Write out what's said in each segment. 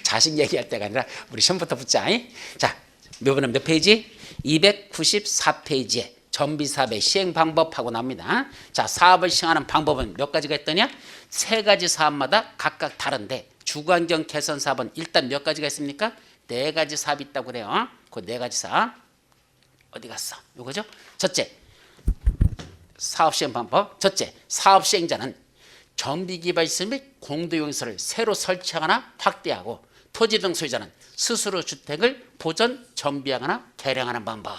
자식 얘기할 때가 아니라 우리 시험부터 붙자. 자, 이번엔 몇 페이지? 294페이지에 전비사업의 시행 방법하고 나옵니다. 자, 사업을 시행하는 방법은 몇 가지가 있더냐? 세 가지 사업마다 각각 다른데 주거환경 개선 사업은 일단 몇 가지가 있습니까? 네 가지 사업이 있다고 그래요. 그 네 가지 사업 어디 갔어? 요거죠? 첫째, 사업 시행 방법. 첫째, 사업 시행자는 정비개발시설 및 공동용시설을 새로 설치하거나 확대하고 토지 등 소유자는 스스로 주택을 보존, 정비하거나 개량하는 방법.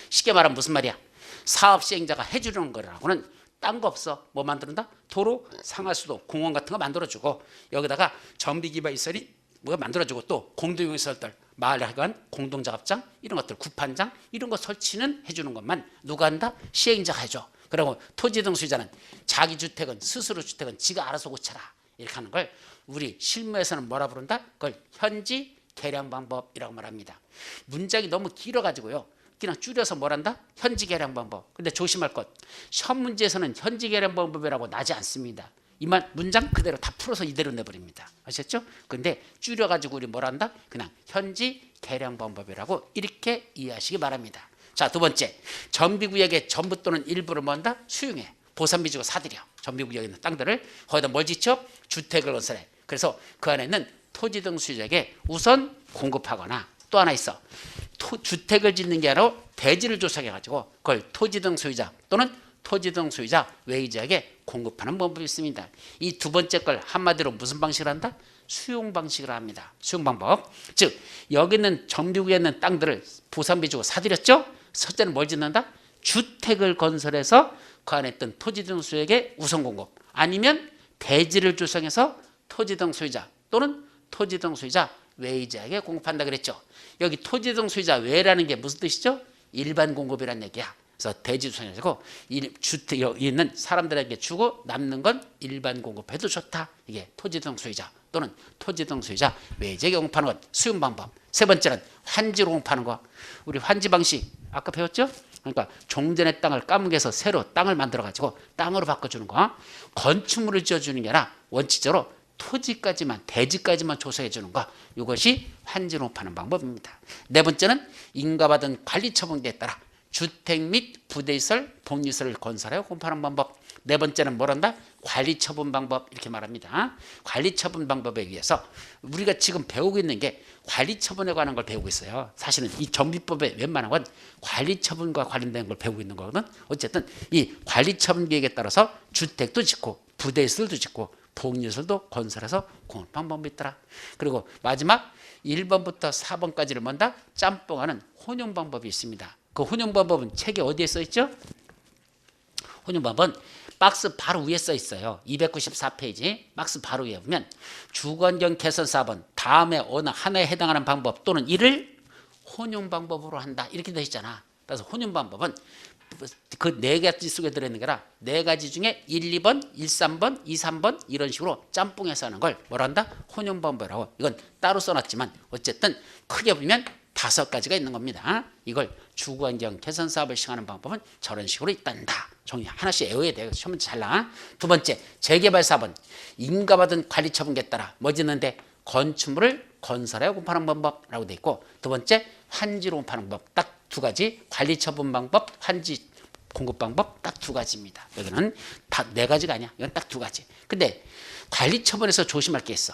쉽게 말하면 무슨 말이야? 사업 시행자가 해주는 거라고는 딴 거 없어. 뭐 만든다? 도로, 상하수도, 공원 같은 거 만들어주고 여기다가 정비개발시설이 뭐가 만들어주고 또 공동용시설들 마을회관, 공동작업장 이런 것들, 구판장 이런 거 설치는 해주는 것만 누가 한다? 시행자가 해줘. 그리고 토지 등 소유자는 자기 주택은 스스로 주택은 지가 알아서 고쳐라 이렇게 하는 걸 우리 실무에서는 뭐라 부른다? 그걸 현지 개량 방법이라고 말합니다. 문장이 너무 길어가지고요. 그냥 줄여서 뭐란다? 현지 개량 방법. 근데 조심할 것. 시험 문제에서는 현지 개량 방법이라고 나지 않습니다. 이만 문장 그대로 다 풀어서 이대로 내버립니다. 아셨죠? 근데 줄여가지고 우리 뭐란다? 그냥 현지 개량 방법이라고 이렇게 이해하시기 바랍니다. 자, 두 번째, 정비구역의 전부 또는 일부를 뭐한다? 수용해. 보상비 주고 사들여. 정비구역에 있는 땅들을 거기다 뭘 짓죠? 주택을 건설해. 그래서 그 안에 있는 토지 등 소유자에게 우선 공급하거나 또 하나 있어. 주택을 짓는 게 아니라 대지를 조성해가지고 그걸 토지 등 소유자 또는 토지 등 소유자 외의자에게 공급하는 방법이 있습니다. 이 두 번째 걸 한마디로 무슨 방식을 한다? 수용 방식을 합니다. 수용 방법. 즉 여기 있는 정비구역에 있는 땅들을 보상비 주고 사들였죠? 첫째는 뭘 짓는다? 주택을 건설해서 그 안에 있던 토지 등 소유에게 우선 공급 아니면 대지를 조성해서 토지 등 소유자 또는 토지 등 소유자 외의자에게 공급한다 그랬죠. 여기 토지 등 소유자 외라는 게 무슨 뜻이죠? 일반 공급이란 얘기야. 그래서 대지 조성해가지고 주택 여기 있는 사람들에게 주고 남는 건 일반 공급해도 좋다. 이게 토지 등 소유자 또는 토지 등 소유자 외의자에게 공급하는 것 수용 방법. 세 번째는 환지로 공급하는 거. 우리 환지 방식 아까 배웠죠? 그러니까 종전의 땅을 까먹여서 새로 땅을 만들어가지고 땅으로 바꿔주는 거. 건축물을 지어주는 게 아니라 원칙적으로 토지까지만 대지까지만 조성해 주는 거. 이것이 환지로 파는 방법입니다. 네 번째는 인가받은 관리처분에 따라 주택 및 부대시설, 복리시설을 건설하여 공급하는 방법. 네 번째는 뭐란다? 관리처분 방법 이렇게 말합니다. 관리처분 방법에 의해서 우리가 지금 배우고 있는 게 관리처분에 관한 걸 배우고 있어요. 사실은 이 정비법의 웬만한 건 관리처분과 관련된 걸 배우고 있는 거거든. 어쨌든 이 관리처분 계획에 따라서 주택도 짓고 부대시설도 짓고 복리시설도 건설해서 공급하는 방법이 있더라. 그리고 마지막 1번부터 4번까지를 뭔다? 짬뽕하는 혼용 방법이 있습니다. 그 혼용 방법은 책에 어디에 써 있죠? 혼용 방법은 박스 바로 위에 써 있어요. 294페이지 박스 바로 위에 보면 주거환경 개선 사업은 다음에 어느 하나에 해당하는 방법 또는 이를 혼용 방법으로 한다 이렇게 되어 있잖아. 그래서 혼용 방법은 그 네 가지 속에 들어있는 거라 네 가지 중에 1, 2번, 1, 3번, 2, 3번 이런 식으로 짬뽕해서 하는 걸 뭐라 한다? 혼용 방법이라고. 이건 따로 써놨지만 어쨌든 크게 보면 5가지가 있는 겁니다. 이걸 주거환경 개선 사업을 시행하는 방법은 저런 식으로 있단다. 종이 하나씩 외워야 돼요. 시험 잘 나. 두 번째, 재개발 사업은 인가받은 관리처분에 따라 뭐 짓는데 건축물을 건설하여 공급하는 방법이라고 돼 있고 두 번째, 환지로 공급하는 방법 딱 2가지. 관리처분 방법, 환지 공급 방법 딱 2가지입니다. 여기는 다 4가지가 아니야. 이건 딱 2가지. 근데 관리처분에서 조심할 게 있어.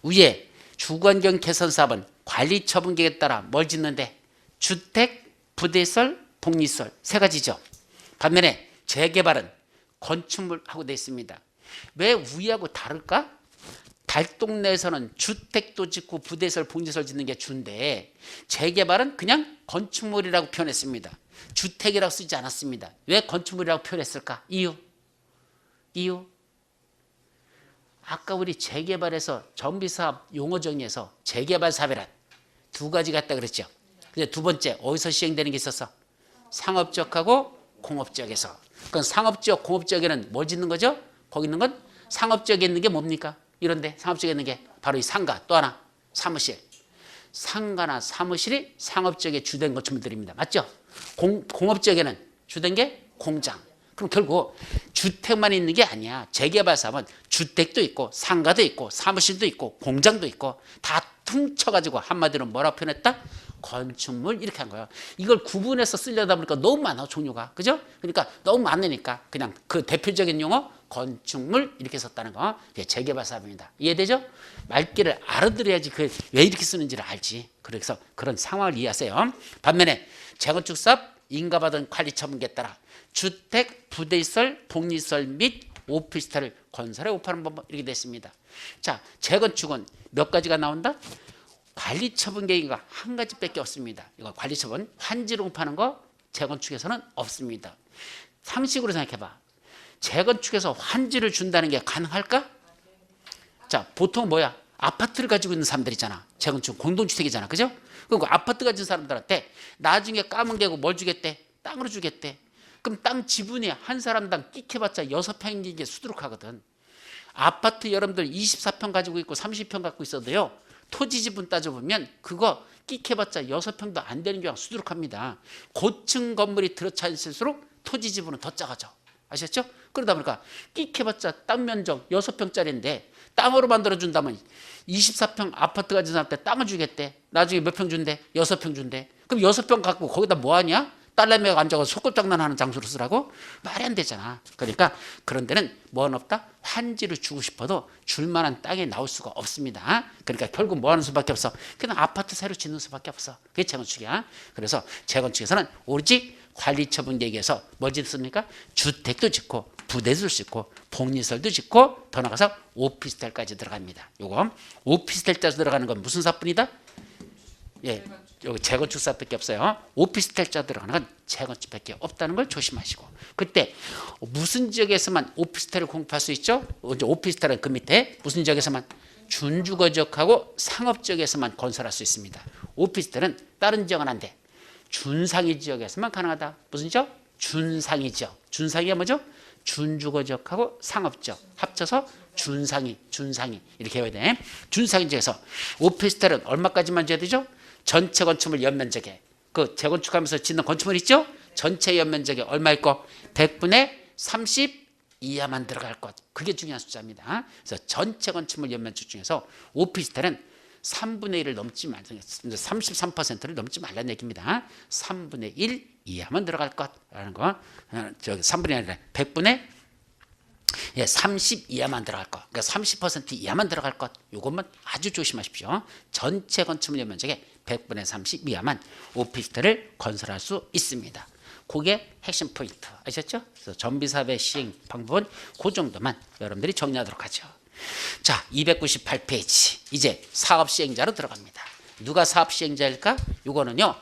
위에 주거환경 개선 사업은 관리처분 계획에 따라 뭘 짓는데 주택, 부대시설, 복리시설 3가지죠. 반면에 재개발은 건축물하고 되어 있습니다. 왜 위하고 다를까? 달동네에서는 주택도 짓고 부대시설, 복리시설 짓는 게 주인데 재개발은 그냥 건축물이라고 표현했습니다. 주택이라고 쓰지 않았습니다. 왜 건축물이라고 표현했을까? 이유. 아까 우리 재개발에서 정비사업 용어 정의에서 재개발 사업이란 2가지가 있다 그랬죠. 근데 두 번째 어디서 시행되는 게 있었어? 상업지역하고 공업지역에서. 그건 상업지역, 공업지역에는 뭘 짓는 거죠? 거기 있는 건 상업지역에 있는 게 뭡니까? 이런데 상업지역에 있는 게 바로 이 상가, 또 하나 사무실. 상가나 사무실이 상업지역의 주된 건축물들입니다. 맞죠? 공업지역에는 주된 게 공장. 그럼 결국 주택만 있는 게 아니야. 재개발 사업은 주택도 있고 상가도 있고 사무실도 있고 공장도 있고 다 퉁쳐가지고 한마디로 뭐라 표현했다? 건축물 이렇게 한 거예요. 이걸 구분해서 쓰려다 보니까 너무 많아 종류가. 그죠? 그러니까 너무 많으니까 그냥 그 대표적인 용어 건축물 이렇게 썼다는 거. 이게 재개발 사업입니다. 이해되죠? 말귀를 알아들어야지 그 왜 이렇게 쓰는지를 알지. 그래서 그런 상황을 이해하세요. 반면에 재건축 사업 인가받은 관리 처분에 따라 주택, 부대시설, 복리시설 및 오피스텔을 건설해 오파하는 법 이렇게 됐습니다. 자, 재건축은 몇 가지가 나온다? 관리처분 계획이 한 가지밖에 없습니다. 이거 관리처분 환지로 공파하는 거 재건축에서는 없습니다. 상식으로 생각해봐. 재건축에서 환지를 준다는 게 가능할까? 자, 보통 뭐야? 아파트를 가지고 있는 사람들 있잖아. 재건축 공동주택이잖아. 그죠? 그리고 아파트 가진 사람들한테 나중에 까만 개고 뭘 주겠대? 땅으로 주겠대. 그럼 땅 지분이 한 사람당 끼켜봤자 6평인 게 수두룩하거든. 아파트 여러분들 24평 가지고 있고 30평 갖고 있어도요. 토지 지분 따져보면 그거 끼켜봤자 6평도 안 되는 경우가 수두룩합니다. 고층 건물이 들어차있을수록 토지 지분은 더 작아져. 아셨죠? 그러다 보니까 끼켜봤자 땅 면적 6평짜리인데 땅으로 만들어준다면 24평 아파트 가진 사람한테 땅을 주겠대. 나중에 몇 평 준대? 6평 준대. 그럼 6평 갖고 거기다 뭐하냐? 딸내미가 앉아서 속꿉장난하는 장소로 쓰라고? 말이 안 되잖아. 그러니까 그런 데는 뭐는 없다? 환지를 주고 싶어도 줄 만한 땅이 나올 수가 없습니다. 그러니까 결국 뭐 하는 수밖에 없어? 그냥 아파트 새로 짓는 수밖에 없어. 그게 재건축이야. 그래서 재건축에서는 오로지 관리처분 얘기해서 뭘 짓습니까? 주택도 짓고 부대도 짓고 복리시설도 짓고 더 나가서 오피스텔까지 들어갑니다. 요거 오피스텔까지 들어가는 건 무슨 사뿐이다? 예, 여기 재건축 사업밖에 없어요. 오피스텔자 들어가는 건 재건축밖에 없다는 걸 조심하시고 그때 무슨 지역에서만 오피스텔을 공급할 수 있죠? 오피스텔은 그 밑에 무슨 지역에서만 준주거지역하고 상업지역에서만 건설할 수 있습니다. 오피스텔은 다른 지역은 안 돼. 준상위 지역에서만 가능하다. 무슨 지역? 준상위 지역. 준상위가 뭐죠? 준주거지역하고 상업지역 합쳐서 준상위 이렇게 해야 돼. 준상위 지역에서 오피스텔은 얼마까지만 줘야 되죠? 전체 건축물 연면적에 그 재건축하면서 짓는 건축물 있죠? 전체 연면적에 얼마일 거? 100분의 30 이하만 들어갈 것. 그게 중요한 숫자입니다. 그래서 전체 건축물 연면적 중에서 오피스텔은 3분의 1을 넘지 말라. 33%를 넘지 말라는 얘기입니다. 3분의 1 이하만 들어갈 것라는 거. 저기 3분의 1이 아니라 100분의 30 이하만 들어갈 것. 그러니까 30% 이하만 들어갈 것. 이것만 아주 조심하십시오. 전체 건축물 면적의 100분의 30 이하만 오피스텔을 건설할 수 있습니다. 그게 핵심 포인트. 아셨죠? 그래서 정비사업의 시행 방법은 그 정도만 여러분들이 정리하도록 하죠. 자, 298페이지. 이제 사업 시행자로 들어갑니다. 누가 사업 시행자일까? 이거는요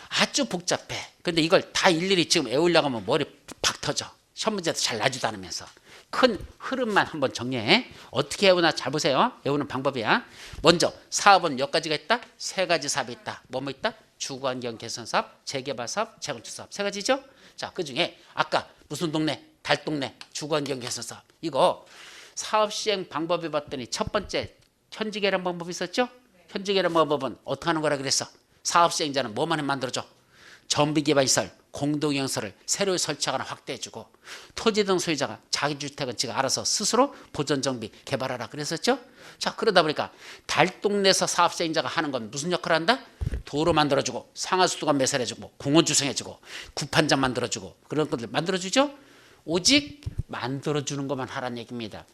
아주 복잡해. 근데 이걸 다 일일이 지금 외우려고 하면 머리 팍 터져. 시험 문제도 잘 나지도 않으면서. 큰 흐름만 한번 정리해. 어떻게 외우나 잘 보세요. 외우는 방법이야. 먼저 사업은 몇 가지가 있다? 세 가지 사업이 있다. 뭐뭐 있다? 주거환경 개선 사업, 재개발 사업, 재건축 사업. 세 가지죠? 자, 그중에 아까 무슨 동네? 달동네 주거환경 개선 사업. 이거 사업 시행 방법을 봤더니 첫 번째 현지 계량 방법이 있었죠? 현지 계량 방법은 어떻게 하는 거라 그랬어? 사업 시행자는 뭐만 만들어줘? 정비개발시설, 공동영설을 새로 설치하거나 확대해주고 토지 등 소유자가 자기 주택은 지가 알아서 스스로 보존정비 개발하라 그랬었죠? 자, 그러다 보니까 달동네에서 사업 시행자가 하는 건 무슨 역할을 한다? 도로 만들어주고 상하수도관 매설해주고 공원 조성해주고 구판장 만들어주고 그런 것들 만들어주죠? 오직 만들어주는 것만 하라는 얘기입니다.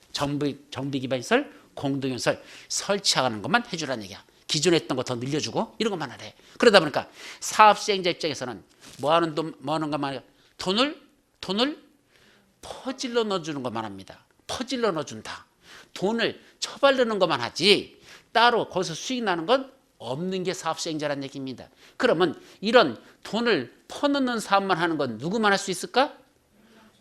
정비기반시설, 공동시설 설치하는 것만 해주라는 얘기야. 기존에 했던 거 더 늘려주고 이런 것만 하래. 그러다 보니까 사업 시행자 입장에서는 뭐 하는 것만 해요? 돈을 퍼질러 넣어주는 것만 합니다. 퍼질러 넣어준다. 돈을 처발르는 것만 하지 따로 거기서 수익 나는 건 없는 게 사업 시행자라는 얘기입니다. 그러면 이런 돈을 퍼넣는 사업만 하는 건 누구만 할 수 있을까?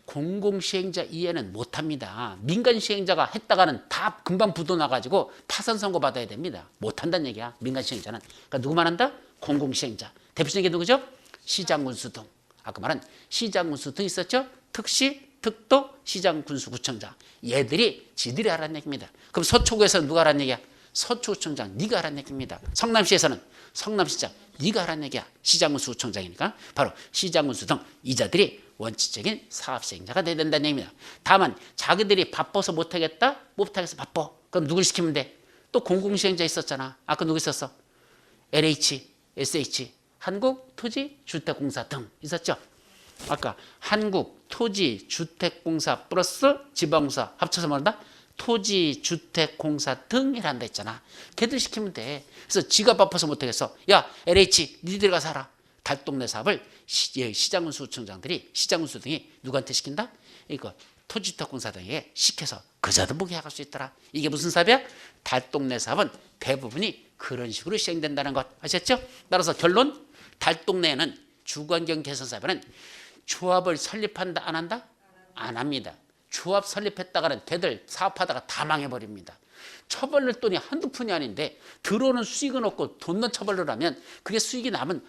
공공시행자 이해는 못합니다. 민간시행자가 했다가는 다 금방 부도 나가지고 파산 선고 받아야 됩니다. 못한다는 얘기야. 민간시행자는. 그러니까 누구만 한다? 공공시행자. 대표적인 게 누구죠? 시장군수 등. 아까 말한 시장군수 등 있었죠? 특시, 특도, 시장군수, 구청장. 얘들이 지들이 하라는 얘기입니다. 그럼 서초구에서는 누가 하라는 얘기야? 서초구청장 네가 하라는 얘기입니다. 성남시에서는 성남시장 네가 하라는 얘기야. 시장군수 구청장이니까 바로 시장군수 등 이자들이 원칙적인 사업 시행자가 돼야 된다는 얘기입니다. 다만 자기들이 바빠서 못하겠다? 못하겠어 바빠. 그럼 누굴 시키면 돼? 또 공공시행자 있었잖아. 아까 누구 있었어? LH, SH, 한국토지주택공사 등 있었죠. 아까 한국토지주택공사 플러스 지방공사 합쳐서 뭐란다? 토지주택공사 등이란다 했잖아. 걔들 시키면 돼. 그래서 지가 바빠서 못하겠어. 야 LH 니들 가서 하라. 달동네 사업을 시장군수청장들이 시장군수 등이 누구한테 시킨다? 이거 토지주택공사 등에게 시켜서 그자도 보게 할 수 있더라. 이게 무슨 사업이야? 달동네 사업은 대부분이 그런 식으로 시행된다는 것 아셨죠? 따라서 결론 달동네에는 주거환경 개선 사업에는 조합을 설립한다 안 한다? 안 합니다. 조합 설립했다가는 걔들 사업하다가 다 망해버립니다. 처벌낼 돈이 한두 푼이 아닌데 들어오는 수익은 없고 돈 넣은 처벌을 하면 그게 수익이 나면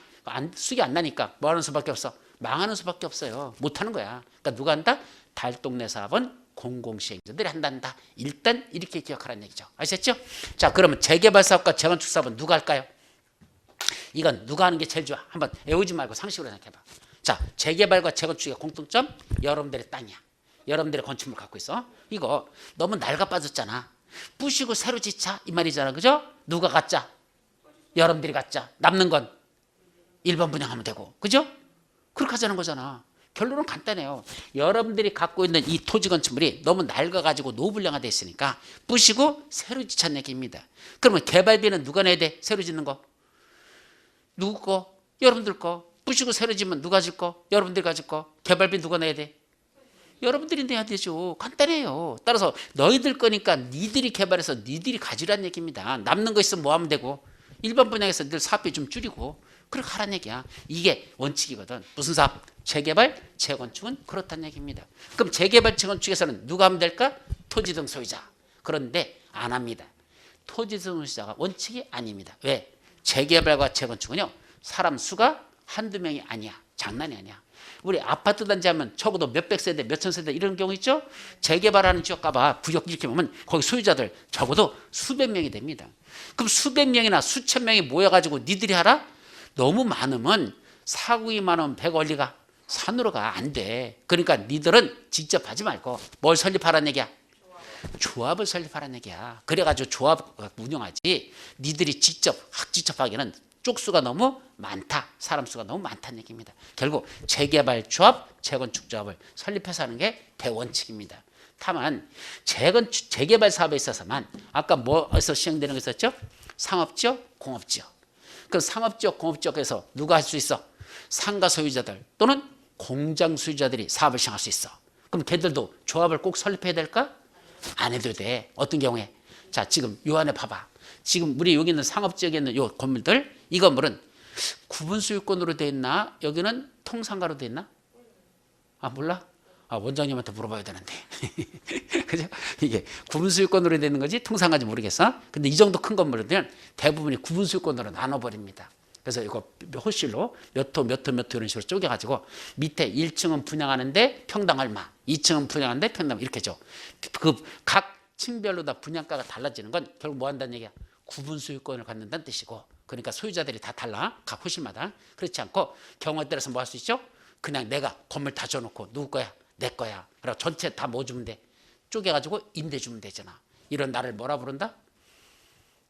수익이 안 나니까 뭐 하는 수밖에 없어? 망하는 수밖에 없어요. 못하는 거야. 그러니까 누가 한다? 달동네 사업은 공공시행자들이 한단다. 일단 이렇게 기억하라는 얘기죠. 아셨죠? 자, 그러면 재개발 사업과 재건축 사업은 누가 할까요? 이건 누가 하는 게 제일 좋아? 한번 외우지 말고 상식으로 생각해봐. 자, 재개발과 재건축의 공통점 여러분들의 땅이야. 여러분들의 건축물 갖고 있어. 이거 너무 낡아 빠졌잖아. 부시고 새로 짓자 이 말이잖아. 그죠? 누가 갖자? 여러분들이 갖자. 남는 건 1번 분양하면 되고. 그죠? 그렇게 하자는 거잖아. 결론은 간단해요. 여러분들이 갖고 있는 이 토지 건축물이 너무 낡아가지고 노불량화돼 있으니까 부시고 새로 짓자는 얘기입니다. 그러면 개발비는 누가 내야 돼? 새로 짓는 거. 누구 거? 여러분들 거. 부시고 새로 짓면 누가 질 거? 여러분들이 가질 거. 개발비 누가 내야 돼? 여러분들이 내야 되죠. 간단해요. 따라서 너희들 거니까 니들이 개발해서 니들이 가지라는 얘기입니다. 남는 거 있으면 뭐 하면 되고 일반 분양에서 늘 사업비 좀 줄이고 그렇게 하라는 얘기야. 이게 원칙이거든. 무슨 사업? 재개발, 재건축은 그렇다는 얘기입니다. 그럼 재개발, 재건축에서는 누가 하면 될까? 토지 등 소유자. 그런데 안 합니다. 토지 등 소유자가 원칙이 아닙니다. 왜? 재개발과 재건축은요. 사람 수가 한두 명이 아니야. 장난이 아니야. 우리 아파트 단지 하면 적어도 몇백 세대, 몇천 세대 이런 경우 있죠? 재개발하는 지역 가봐. 구역 이렇게 보면 거기 소유자들 적어도 수백 명이 됩니다. 그럼 수백 명이나 수천 명이 모여가지고 니들이 하라? 너무 많으면 사국이 많으면 배 걸리가 산으로 가. 안 돼. 그러니까 니들은 직접 하지 말고 뭘 설립하라는 얘기야? 조합을 설립하라는 얘기야. 그래가지고 조합 운영하지. 니들이 직접 하기는 쪽수가 너무 많다. 사람 수가 너무 많다는 얘기입니다. 결국 재개발 조합, 재건축 조합을 설립해서 하는 게 대원칙입니다. 다만 재개발 사업에 있어서만 아까 뭐에서 시행되는 거 있었죠? 상업지역, 공업지역. 그 상업지역, 공업지역에서 누가 할 수 있어? 상가 소유자들 또는 공장 소유자들이 사업을 시행할 수 있어. 그럼 걔들도 조합을 꼭 설립해야 될까? 안 해도 돼. 어떤 경우에? 자, 지금 요 안에 봐봐. 지금 우리 여기 있는 상업지역에 있는 요 건물들, 이 건물은 구분소유권으로 돼 있나? 여기는 통상가로 돼 있나? 아, 몰라? 아, 원장님한테 물어봐야 되는데. 그죠? 이게 구분소유권으로 되는 건지 통상가인지 모르겠어. 근데 이 정도 큰 건물은 대부분이 구분소유권으로 나눠버립니다. 그래서 이거 호실로 몇 호, 몇 호, 몇 호 이런 식으로 쪼개가지고 밑에 1층은 분양하는데 평당 얼마, 2층은 분양하는데 평당 이렇게 줘. 그 각 층별로 다 분양가가 달라지는 건 결국 뭐 한다는 얘기야? 구분 소유권을 갖는다는 뜻이고, 그러니까 소유자들이 다 달라. 각 호실마다. 그렇지 않고 경우에 따라서 뭐 할 수 있죠? 그냥 내가 건물 다 줘놓고 누구 거야? 내 거야. 그리고 전체 다 뭐 주면 돼? 쪼개가지고 임대 주면 되잖아. 이런 나를 뭐라 부른다?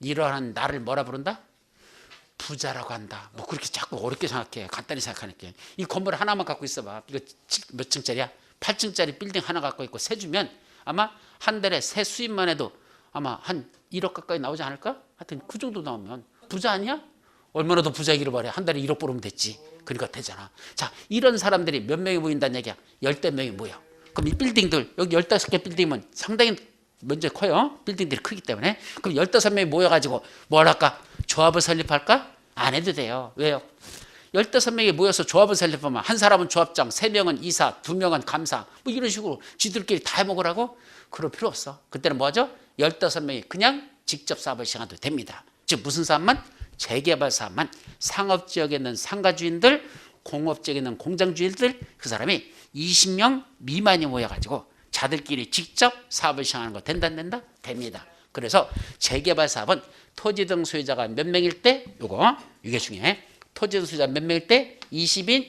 이러한 나를 뭐라 부른다? 부자라고 한다. 뭐 그렇게 자꾸 어렵게 생각해. 간단히 생각하니까. 이 건물 하나만 갖고 있어봐. 이거 몇 층짜리야? 8층짜리 빌딩 하나 갖고 있고 세 주면 아마 한 달에 세 수입만 해도 아마 한 1억 가까이 나오지 않을까? 하여튼 그 정도 나오면 부자 아니야? 얼마나 더 부자이기를 바래. 한 달에 1억 벌으면 됐지. 그러니까 되잖아. 자, 이런 사람들이 몇 명이 모인다는 얘기야? 10대 명이 모여. 그럼 이 빌딩들, 여기 15개 빌딩이면 상당히 먼저 커요. 빌딩들이 크기 때문에. 그럼 15명이 모여가지고 뭘 할까? 조합을 설립할까? 안 해도 돼요. 왜요? 15명이 모여서 조합을 설립하면 한 사람은 조합장, 3명은 이사, 2명은 감사 뭐 이런 식으로 쥐들끼리 다 해먹으라고? 그럴 필요 없어. 그때는 뭐하죠? 15명이 그냥 직접 사업을 시작해도 됩니다. 즉 무슨 사업만? 재개발 사업만. 상업지역에 있는 상가주인들, 공업지역에 있는 공장주인들, 그 사람이 20명 미만이 모여가지고 자들끼리 직접 사업을 시작하는 거 된다 안 된다? 됩니다. 그래서 재개발 사업은 토지 등 소유자가 몇 명일 때 요거 이게 중요해. 토지 등 소유자 몇 명일 때 20인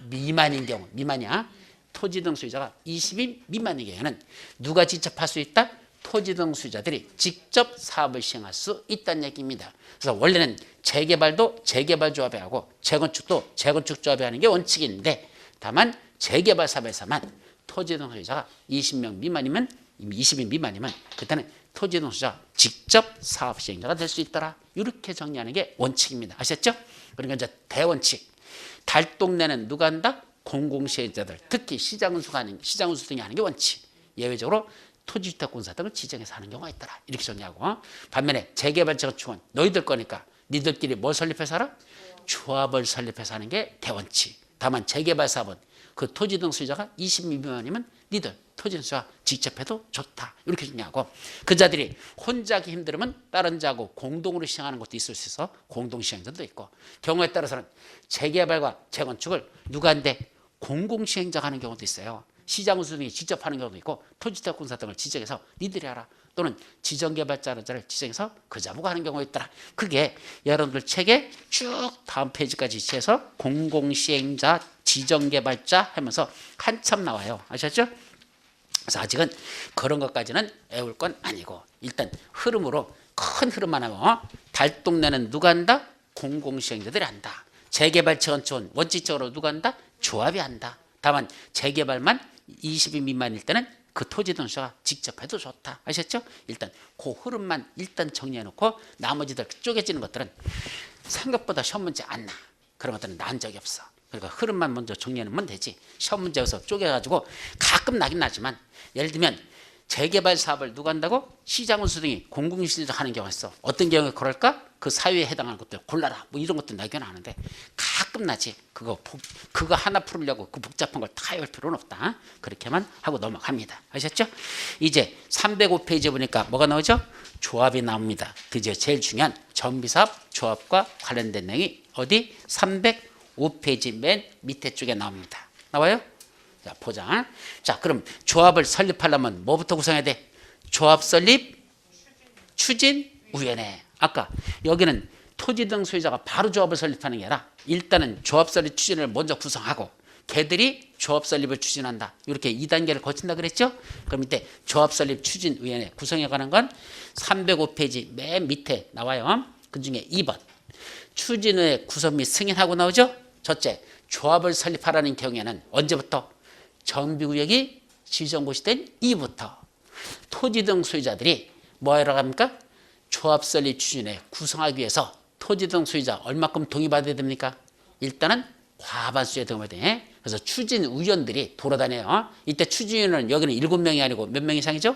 미만인 경우 미만이야. 토지 등 소유자가 20인 미만인 경우에는 누가 직접 할 수 있다? 토지 등 소유자들이 직접 사업을 시행할 수 있다는 얘기입니다. 그래서 원래는 재개발도 재개발조합에 하고 재건축도 재건축조합에 하는 게 원칙인데 다만 재개발 사업에서만 토지 등 소유자가 20명 미만이면 20인 미만이면 그때는 토지 등 소유자가 직접 사업 시행자가 될 수 있더라. 이렇게 정리하는 게 원칙입니다. 아셨죠? 그러니까 이제 대원칙. 달동네는 누가 한다? 공공시행자들, 특히 시장운수 등이 하는 게 원칙. 예외적으로 토지주택공사 등을 지정해서 하는 경우가 있더라. 이렇게 정리하고 반면에 재개발 재건축은 너희들 거니까 니들끼리 뭘 설립해서 하라? 조합을 설립해서 하는 게 대원칙. 다만 재개발 사업은 그 토지 등 소유자가 20인 미만이면 니들 토지 등 소유자 직접 해도 좋다. 이렇게 정리하고 그 자들이 혼자 하기 힘들으면 다른 자하고 공동으로 시행하는 것도 있을 수 있어. 공동시행자도 있고 경우에 따라서는 재개발과 재건축을 누가 한데 공공시행자가 하는 경우도 있어요. 시장운수 등이 직접 하는 경우도 있고 토지주택공사 등을 지정해서 니들이 하라. 또는 지정개발자를 지정해서 그 자부가 하는 경우가 있더라. 그게 여러분들 책에 쭉 다음 페이지까지 해서 공공시행자, 지정개발자 하면서 한참 나와요. 아셨죠? 그래서 아직은 그런 것까지는 외울 건 아니고 일단 흐름으로 큰 흐름만 하고 달동네는 누가 한다? 공공시행자들이 한다. 재개발 재건축은 원칙적으로 누가 한다? 조합이 한다. 다만 재개발만 20인 미만일 때는 그 토지 등 소유자가 직접 해도 좋다. 아셨죠? 일단 그 흐름만 일단 정리해 놓고 나머지들 쪼개지는 것들은 생각보다 시험 문제 안 나. 그런 것들은 난 적이 없어. 그러니까 흐름만 먼저 정리해 놓으면 되지. 시험 문제에서 쪼개가지고 가끔 나긴 나지만 예를 들면 재개발 사업을 누가 한다고? 시장운수 등이 공공시행자 하는 경우가 있어. 어떤 경우에 그럴까? 그 사유에 해당하는 것들 골라라. 뭐 이런 것도 나긴 하는데 가끔 나지. 그거 하나 풀으려고 그 복잡한 걸 다 외울 필요는 없다. 그렇게만 하고 넘어갑니다. 아셨죠? 이제 305페이지 보니까 뭐가 나오죠? 조합이 나옵니다. 드디어 제일 중요한 정비사업 조합과 관련된 내용이 어디? 305페이지 맨 밑에 쪽에 나옵니다. 나와요? 자, 보자. 자, 그럼 조합을 설립하려면 뭐부터 구성해야 돼? 조합 설립, 추진, 위원회. 아까 여기는 토지 등 소유자가 바로 조합을 설립하는 게 아니라 일단은 조합 설립 추진을 먼저 구성하고 걔들이 조합 설립을 추진한다. 이렇게 2단계를 거친다 그랬죠? 그럼 이때 조합 설립 추진 위원회 구성해 가는 건 305페이지 맨 밑에 나와요. 그 중에 2번. 추진위원회 구성 및 승인하고 나오죠? 첫째, 조합을 설립하라는 경우에는 언제부터? 정비구역이 지정고시된 이후부터 토지 등 소유자들이 뭐하러 갑니까? 조합 설립 추진에 구성하기 위해서 토지 등 소유자 얼마큼 동의받아야 됩니까? 일단은 과반수의 동의가 돼. 그래서 추진위원들이 돌아다녀요. 이때 추진위원은 여기는 7명이 아니고 몇 명 이상이죠?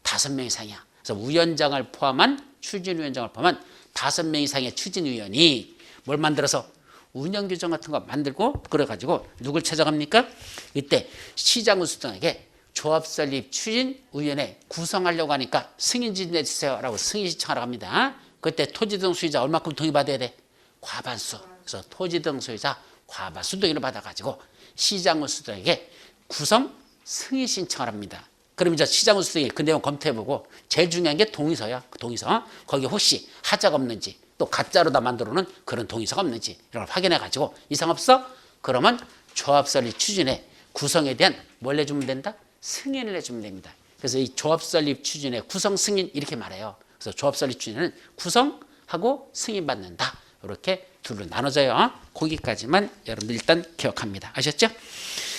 5명 이상이야. 그래서 위원장을 포함한 추진위원장을 포함한 5명 이상의 추진위원이 뭘 만들어서 운영규정 같은 거 만들고 그래가지고 누굴 찾아갑니까? 이때 시장운수 등에게 조합 설립 추진위원회 구성하려고 하니까 승인 지내주세요 라고 승인 신청하러 갑니다. 그때 토지 등 소유자 얼마큼 동의받아야 돼? 과반수. 그래서 토지 등 소유자 과반수 동의를 받아가지고 시장운수 등에게 구성 승인 신청을 합니다. 그럼 이제 시장운수 등이 그 내용 검토해보고 제일 중요한 게 동의서야. 그 동의서. 거기 혹시 하자가 없는지 또 가짜로 다 만들어놓은 그런 동의서가 없는지 이런 걸 확인해가지고 이상 없어? 그러면 조합 설립 추진에 구성에 대한 뭘 내주면 된다? 승인을 내주면 됩니다. 그래서 이 조합 설립 추진의 구성 승인 이렇게 말해요. 그래서 조합 설립 추진은 구성하고 승인 받는다. 이렇게 둘로 나눠져요. 거기까지만 여러분들 일단 기억합니다. 아셨죠?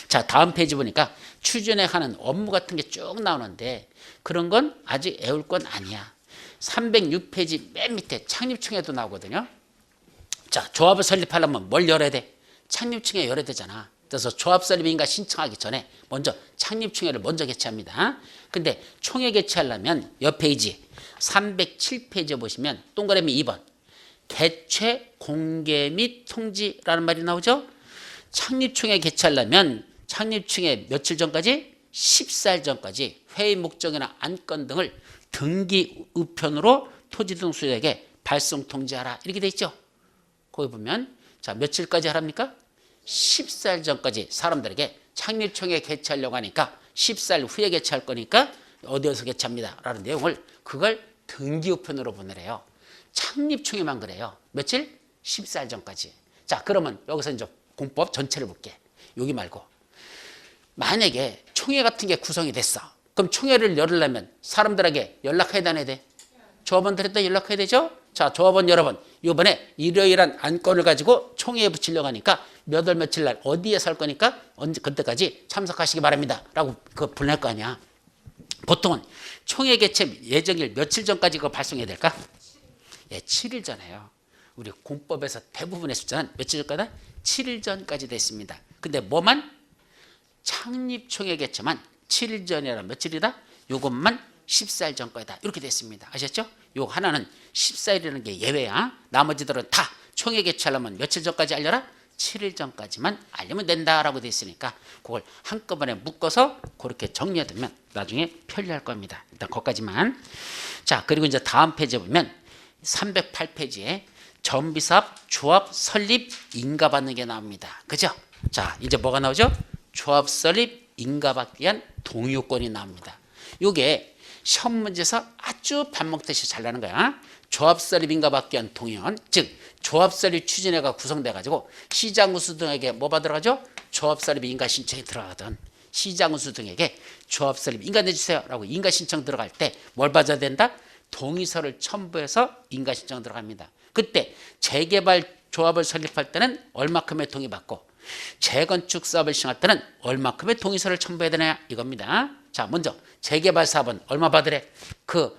자, 다음 페이지 보니까 추진에 하는 업무 같은 게 쭉 나오는데 그런 건 아직 외울 건 아니야. 306페이지 맨 밑에 창립청에도 나오거든요. 자, 조합을 설립하려면 뭘 열어야 돼? 창립청에 열어야 되잖아. 그래서 조합 설립인가 신청하기 전에 먼저 창립총회를 먼저 개최합니다. 근데 총회 개최하려면 옆 페이지 307페이지에 보시면 동그라미 2번 개최 공개 및 통지라는 말이 나오죠. 창립총회 개최하려면 창립총회 며칠 전까지? 14일 전까지 회의 목적이나 안건 등을 등기 우편으로 토지 등 소유자에게 발송 통지하라 이렇게 돼 있죠. 거기 보면 자 며칠까지 하랍니까? 14일 전까지 사람들에게 창립총회 개최하려고 하니까 14일 후에 개최할 거니까 어디에서 개최합니다 라는 내용을 그걸 등기우편으로 보내래요. 창립총회만 그래요. 며칠? 14일 전까지. 자, 그러면 여기서 이제 공법 전체를 볼게. 여기 말고. 만약에 총회 같은 게 구성이 됐어. 그럼 총회를 열으려면 사람들에게 연락해야 되나 돼? 조합원들한테 연락해야 되죠? 자, 조합원 여러분, 이번에 이러이러한 안건을 가지고 총회에 붙이려고 하니까 몇 월 며칠 날 어디에서 할 거니까 언제 그때까지 참석하시기 바랍니다. 라고 그거 보낼 거 아니야. 보통은 총회 개최 예정일 며칠 전까지 그거 발송해야 될까? 예, 7일 전에요. 우리 공법에서 대부분의 숫자는 며칠 전까지? 7일 전까지 됐습니다. 근데 뭐만? 창립총회 개최만 7일 전이라 며칠이다? 요것만 14일 전까지다. 이렇게 됐습니다. 아셨죠? 요 하나는 14일이라는 게 예외야. 나머지들은 다 총회 개최하려면 며칠 전까지 알려라? 7일 전까지만 알려면 된다라고 돼 있으니까 그걸 한꺼번에 묶어서 그렇게 정리해두면 나중에 편리할 겁니다. 일단 거기까지만. 자, 그리고 이제 다음 페이지에 보면 308페이지에 전비사업 조합 설립 인가받는 게 나옵니다. 그죠? 자, 이제 뭐가 나오죠? 조합 설립 인가받기 위한 동의요건이 나옵니다. 요게 시험 문제에서 아주 밥 먹듯이 잘 나는 거야. 조합 설립 인가받기 위한 동의원, 즉 조합 설립 추진회가 구성돼 가지고 시장 우수 등에게 뭐 받으러가죠? 조합 설립 인가 신청이 들어가던 시장 우수 등에게 조합 설립 인가 내주세요라고 인가 신청 들어갈 때 뭘 받아야 된다? 동의서를 첨부해서 인가 신청 들어갑니다. 그때 재개발 조합을 설립할 때는 얼마큼의 동의 받고 재건축 사업을 시행할 때는 얼마큼의 동의서를 첨부해야 되냐 이겁니다. 자, 먼저 재개발 사업은 얼마 받으래? 그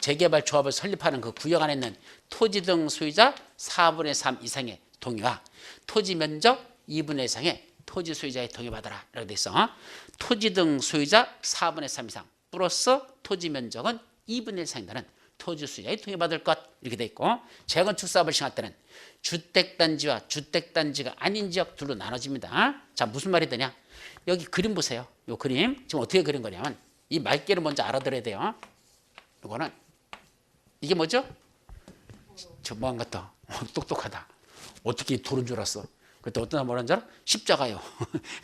재개발 조합을 설립하는 그 구역 안에 있는 토지 등 소유자 4분의 3 이상의 동의와 토지 면적 2분의 1 이상의 토지 소유자의 동의 받아라 라고 돼 있어. 토지 등 소유자 4분의 3 이상 플러스 토지 면적은 2분의 1 이상이 되는 토지 소유자의 동의 받을 것 이렇게 돼 있고, 재건축 사업을 시행할 때는 주택단지와 주택단지가 아닌 지역 둘로 나눠집니다. 자, 무슨 말이 되냐? 여기 그림 보세요. 이 그림 지금 어떻게 그린 거냐면 이 말귀를 먼저 알아들어야 돼요. 이거는 이게 뭐죠? 저 뭐한 것 같다. 똑똑하다. 어떻게 도로인 줄 알았어? 그때 어떤 사람 뭐라는 줄 알아? 십자가요.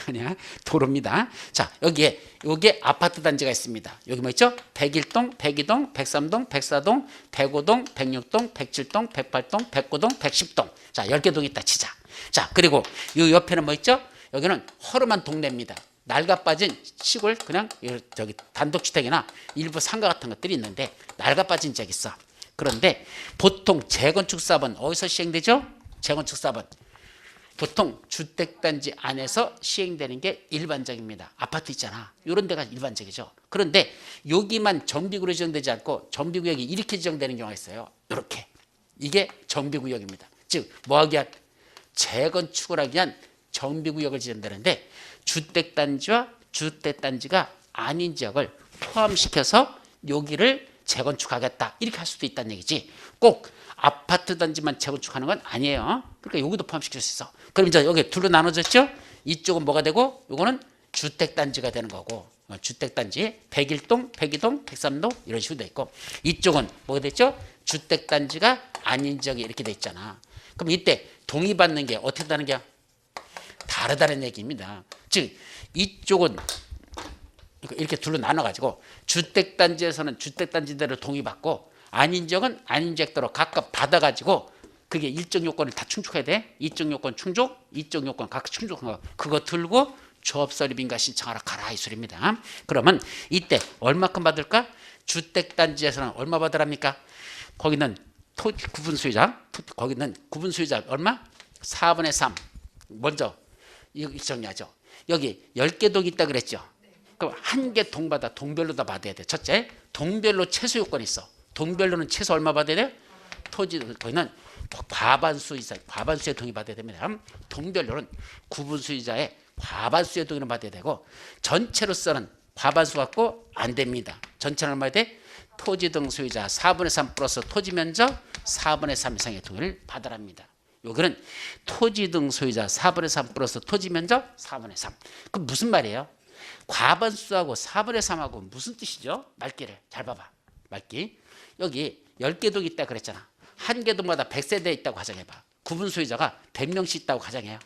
아니야, 도로입니다. 자, 여기에 아파트 단지가 있습니다. 여기 뭐 있죠? 101동, 102동, 103동, 104동, 105동, 106동, 107동, 108동, 109동, 110동. 자, 10개 동이 있다 치자. 자, 그리고 이 옆에는 뭐 있죠? 여기는 허름한 동네입니다. 낡아 빠진 시골 그냥 저기 단독주택이나 일부 상가 같은 것들이 있는데 낡아 빠진 지역이 있어. 그런데 보통 재건축 사업은 어디서 시행되죠? 재건축 사업은 보통 주택단지 안에서 시행되는 게 일반적입니다. 아파트 있잖아. 이런 데가 일반적이죠. 그런데 여기만 정비구로 지정되지 않고 정비구역이 이렇게 지정되는 경우가 있어요. 이렇게. 이게 정비구역입니다. 즉 뭐하기 위한? 재건축을 하기 위한 정비구역을 지정되는데 주택단지와 주택단지가 아닌 지역을 포함시켜서 여기를 재건축하겠다 이렇게 할 수도 있다는 얘기지, 꼭 아파트 단지만 재건축하는 건 아니에요. 그러니까 여기도 포함시킬 수 있어. 그럼 이제 여기 둘로 나눠졌죠? 이쪽은 뭐가 되고 이거는 주택단지가 되는 거고, 주택단지 101동, 102동, 103동 이런 식으로 돼 있고, 이쪽은 뭐가 됐죠? 주택단지가 아닌 지역이 이렇게 돼 있잖아. 그럼 이때 동의받는 게 어떻게 다는 게 다르다는 얘기입니다. 즉 이쪽은 이렇게 둘로 나눠가지고 주택단지에서는 주택단지대로 동의받고 아닌 지역은 아닌 지역대로 각각 받아가지고 그게 일정 요건을 다 충족해야 돼. 이쪽 요건 충족, 이쪽 요건 각각 충족한 거 그거 들고 조합설립인가 신청하라 가라 이 소리입니다. 그러면 이때 얼마큼 받을까? 주택단지에서는 얼마 받으랍니까? 거기는 구분 소유자, 거기는 구분 소유자 얼마? 4분의 3. 먼저 이거 정리하죠. 여기 10개 동이 있다 그랬죠. 그럼 한 개 동마다 동별로 다 받아야 돼. 첫째, 동별로 최소 요건이 있어. 동별로는 최소 얼마 받아야 돼? 토지 거기는 과반수 이상, 과반수의 동의 받아야 됩니다. 동별로는 구분 소유자의 과반수의 동의를 받아야 되고, 전체로서는 과반수 갖고 안 됩니다. 전체는 얼마야 돼? 토지 등 소유자 4분의 3 플러스 토지 면적 4분의 3 이상의 동의를 받으랍니다. 여기는 토지 등 소유자 4분의 3 플러스 토지 면적 4분의 3. 그럼 무슨 말이에요? 과반수하고 4분의 3하고 무슨 뜻이죠? 말기를 잘 봐봐. 말기. 여기 10개 동이 있다 그랬잖아. 한 개 동마다 100세대 있다고 가정해봐. 구분 소유자가 100명씩 있다고 가정해요.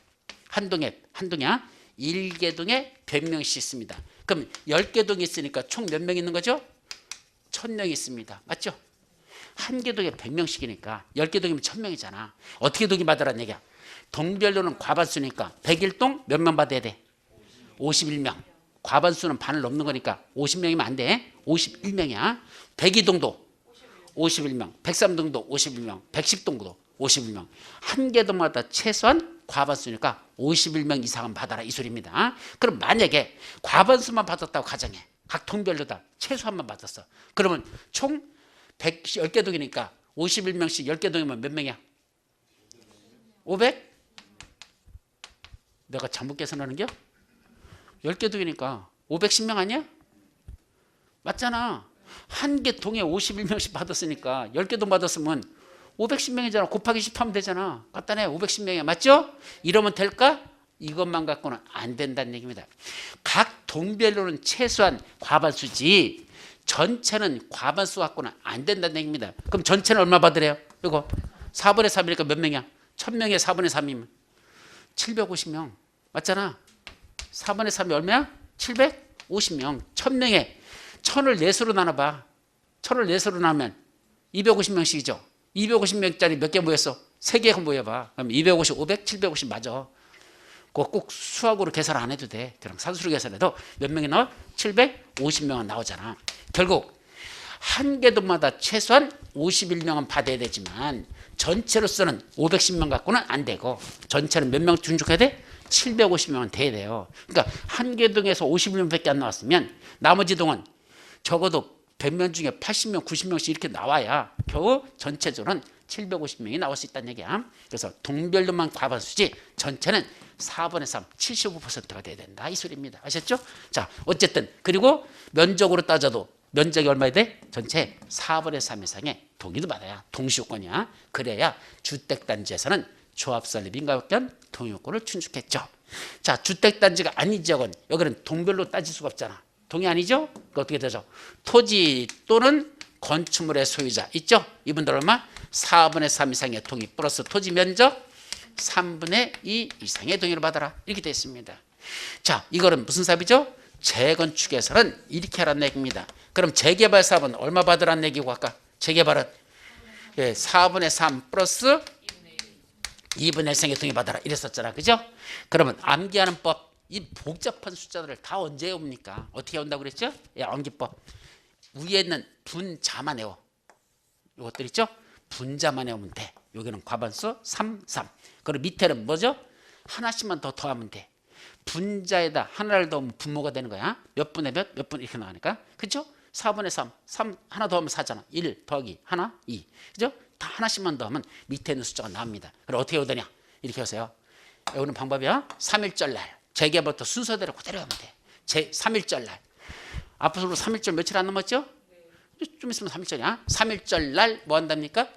한 동이야. 1개 동에 100명씩 있습니다. 그럼 10개 동이 있으니까 총 몇 명 있는 거죠? 1000명이 있습니다. 맞죠? 한 개 동에 100명씩이니까 10개 동이면 1000명이잖아. 어떻게 동의 받으라는 얘기야? 동별로는 과반수니까 100일동 몇 명 받아야 돼? 51명. 과반수는 반을 넘는 거니까 50명이면 안 돼. 51명이야. 102동도 51명, 103동도 51명, 110동도 51명. 한 개 동마다 최소한 과반수니까 51명 이상은 받아라 이 소리입니다. 그럼 만약에 과반수만 받았다고 가정해. 각 동별로 다 최소한만 받았어. 그러면 총 10개 동이니까 51명씩 10개 동이면 몇 명이야? 500? 내가 잘못 계산하는겨? 10개 동이니까 510명 아니야? 맞잖아. 한 개 동에 51명씩 받았으니까 10개 동 받았으면 510명이잖아. 곱하기 10 하면 되잖아. 간단해. 510명이야. 맞죠? 이러면 될까? 이것만 갖고는 안 된다는 얘기입니다. 각 동별로는 최소한 과반수지 전체는 과반수 갖고는 안 된다는 얘기입니다. 그럼 전체는 얼마 받으래요? 이거 4분의 3이니까 몇 명이야? 1000명에 4분의 3이면 750명. 맞잖아. 4분의 3이 얼마야? 750명. 1000명에 1000을 4수로 나눠봐. 1000을 4수로 나누면 250명씩이죠. 250명짜리 몇 개 모였어? 3개가 모여봐. 그럼 250, 500, 750 맞아. 그거 꼭 수학으로 계산 안 해도 돼. 그럼 산수로 계산해도 몇 명이 나와? 750명은 나오잖아. 결국 한 개 동마다 최소한 51명은 받아야 되지만 전체로서는 510명 갖고는 안 되고 전체는 몇 명 준축해야 돼? 750명은 돼야 돼요. 그러니까 한 개 동에서 51명밖에 안 나왔으면 나머지 동은 적어도 100명 중에 80명, 90명씩 이렇게 나와야 겨우 전체적으로는 750명이 나올 수 있다는 얘기야. 그래서 동별로만 과반수지 전체는 4분의 3, 75%가 돼야 된다 이 소리입니다. 아셨죠? 자, 어쨌든 그리고 면적으로 따져도 면적이 얼마야 돼? 전체 4분의 3 이상의 동의도 받아야 동시효권이야. 그래야 주택단지에서는 조합설립 인가협견 동의효권을 충족했죠. 자, 주택단지가 아닌 지역은 여기는 동별로 따질 수가 없잖아. 동의 아니죠? 그 어떻게 되죠? 토지 또는 건축물의 소유자 있죠? 이분들 얼마? 4분의 3 이상의 동의 플러스 토지 면적 3분의 2 이상의 동의를 받아라. 이렇게 되어 있습니다. 자, 이거는 무슨 사업이죠? 재건축에서는 이렇게 하라는 얘기입니다. 그럼 재개발 사업은 얼마 받으라는 얘기고 아까 재개발은 4분의 3 플러스 2분의 1상의 동의 받아라 이랬었잖아. 그죠? 그러면 암기하는 법, 이 복잡한 숫자들을 다 언제 외웁니까? 어떻게 외운다고 그랬죠? 암기법. 위에 있는 분자만 외워. 이것들 있죠? 분자만 외우면 돼. 여기는 과반수 3, 3. 그리고 밑에는 뭐죠? 하나씩만 더 더하면 돼. 분자에다 하나를 더하면 분모가 되는 거야. 몇 분의 몇, 몇 분 이렇게 나가니까. 그죠? 4분의 3, 3 하나 더하면 4잖아. 1 더하기 하나, 2. 그죠? 다 하나씩만 더하면 밑에 있는 숫자가 나옵니다. 그럼 어떻게 외우더냐? 이렇게 하세요. 외우는 방법이야. 3일절 날. 재개부터 순서대로 그대로 하면 돼. 3일절 날. 앞으로 3일절 며칠 안 남았죠? 좀 있으면 3일절이야. 3일절 날 뭐 한답니까?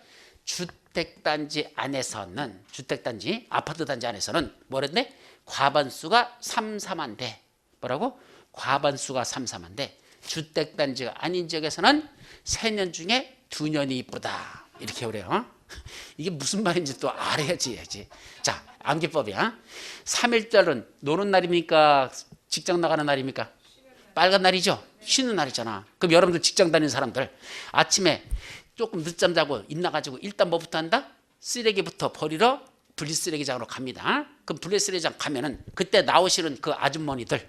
주택단지 안에서는 주택단지 아파트단지 안에서는 뭐랬네? 과반수가 3, 3만 돼. 뭐라고? 과반수가 3, 3만 돼. 주택단지가 아닌 지역에서는 3년 중에 2년이 이쁘다. 이렇게 그래요. 이게 무슨 말인지 또 알아야지. 자, 암기법이야. 3일절은 노는 날입니까? 직장 나가는 날입니까? 빨간 날이죠. 쉬는 날이잖아. 그럼 여러분들 직장 다니는 사람들 아침에 조금 늦잠 자고 일나가지고 일단 뭐부터 한다? 쓰레기부터 버리러 분리쓰레기장으로 갑니다. 그럼 분리쓰레기장 가면은 그때 나오시는 그 아주머니들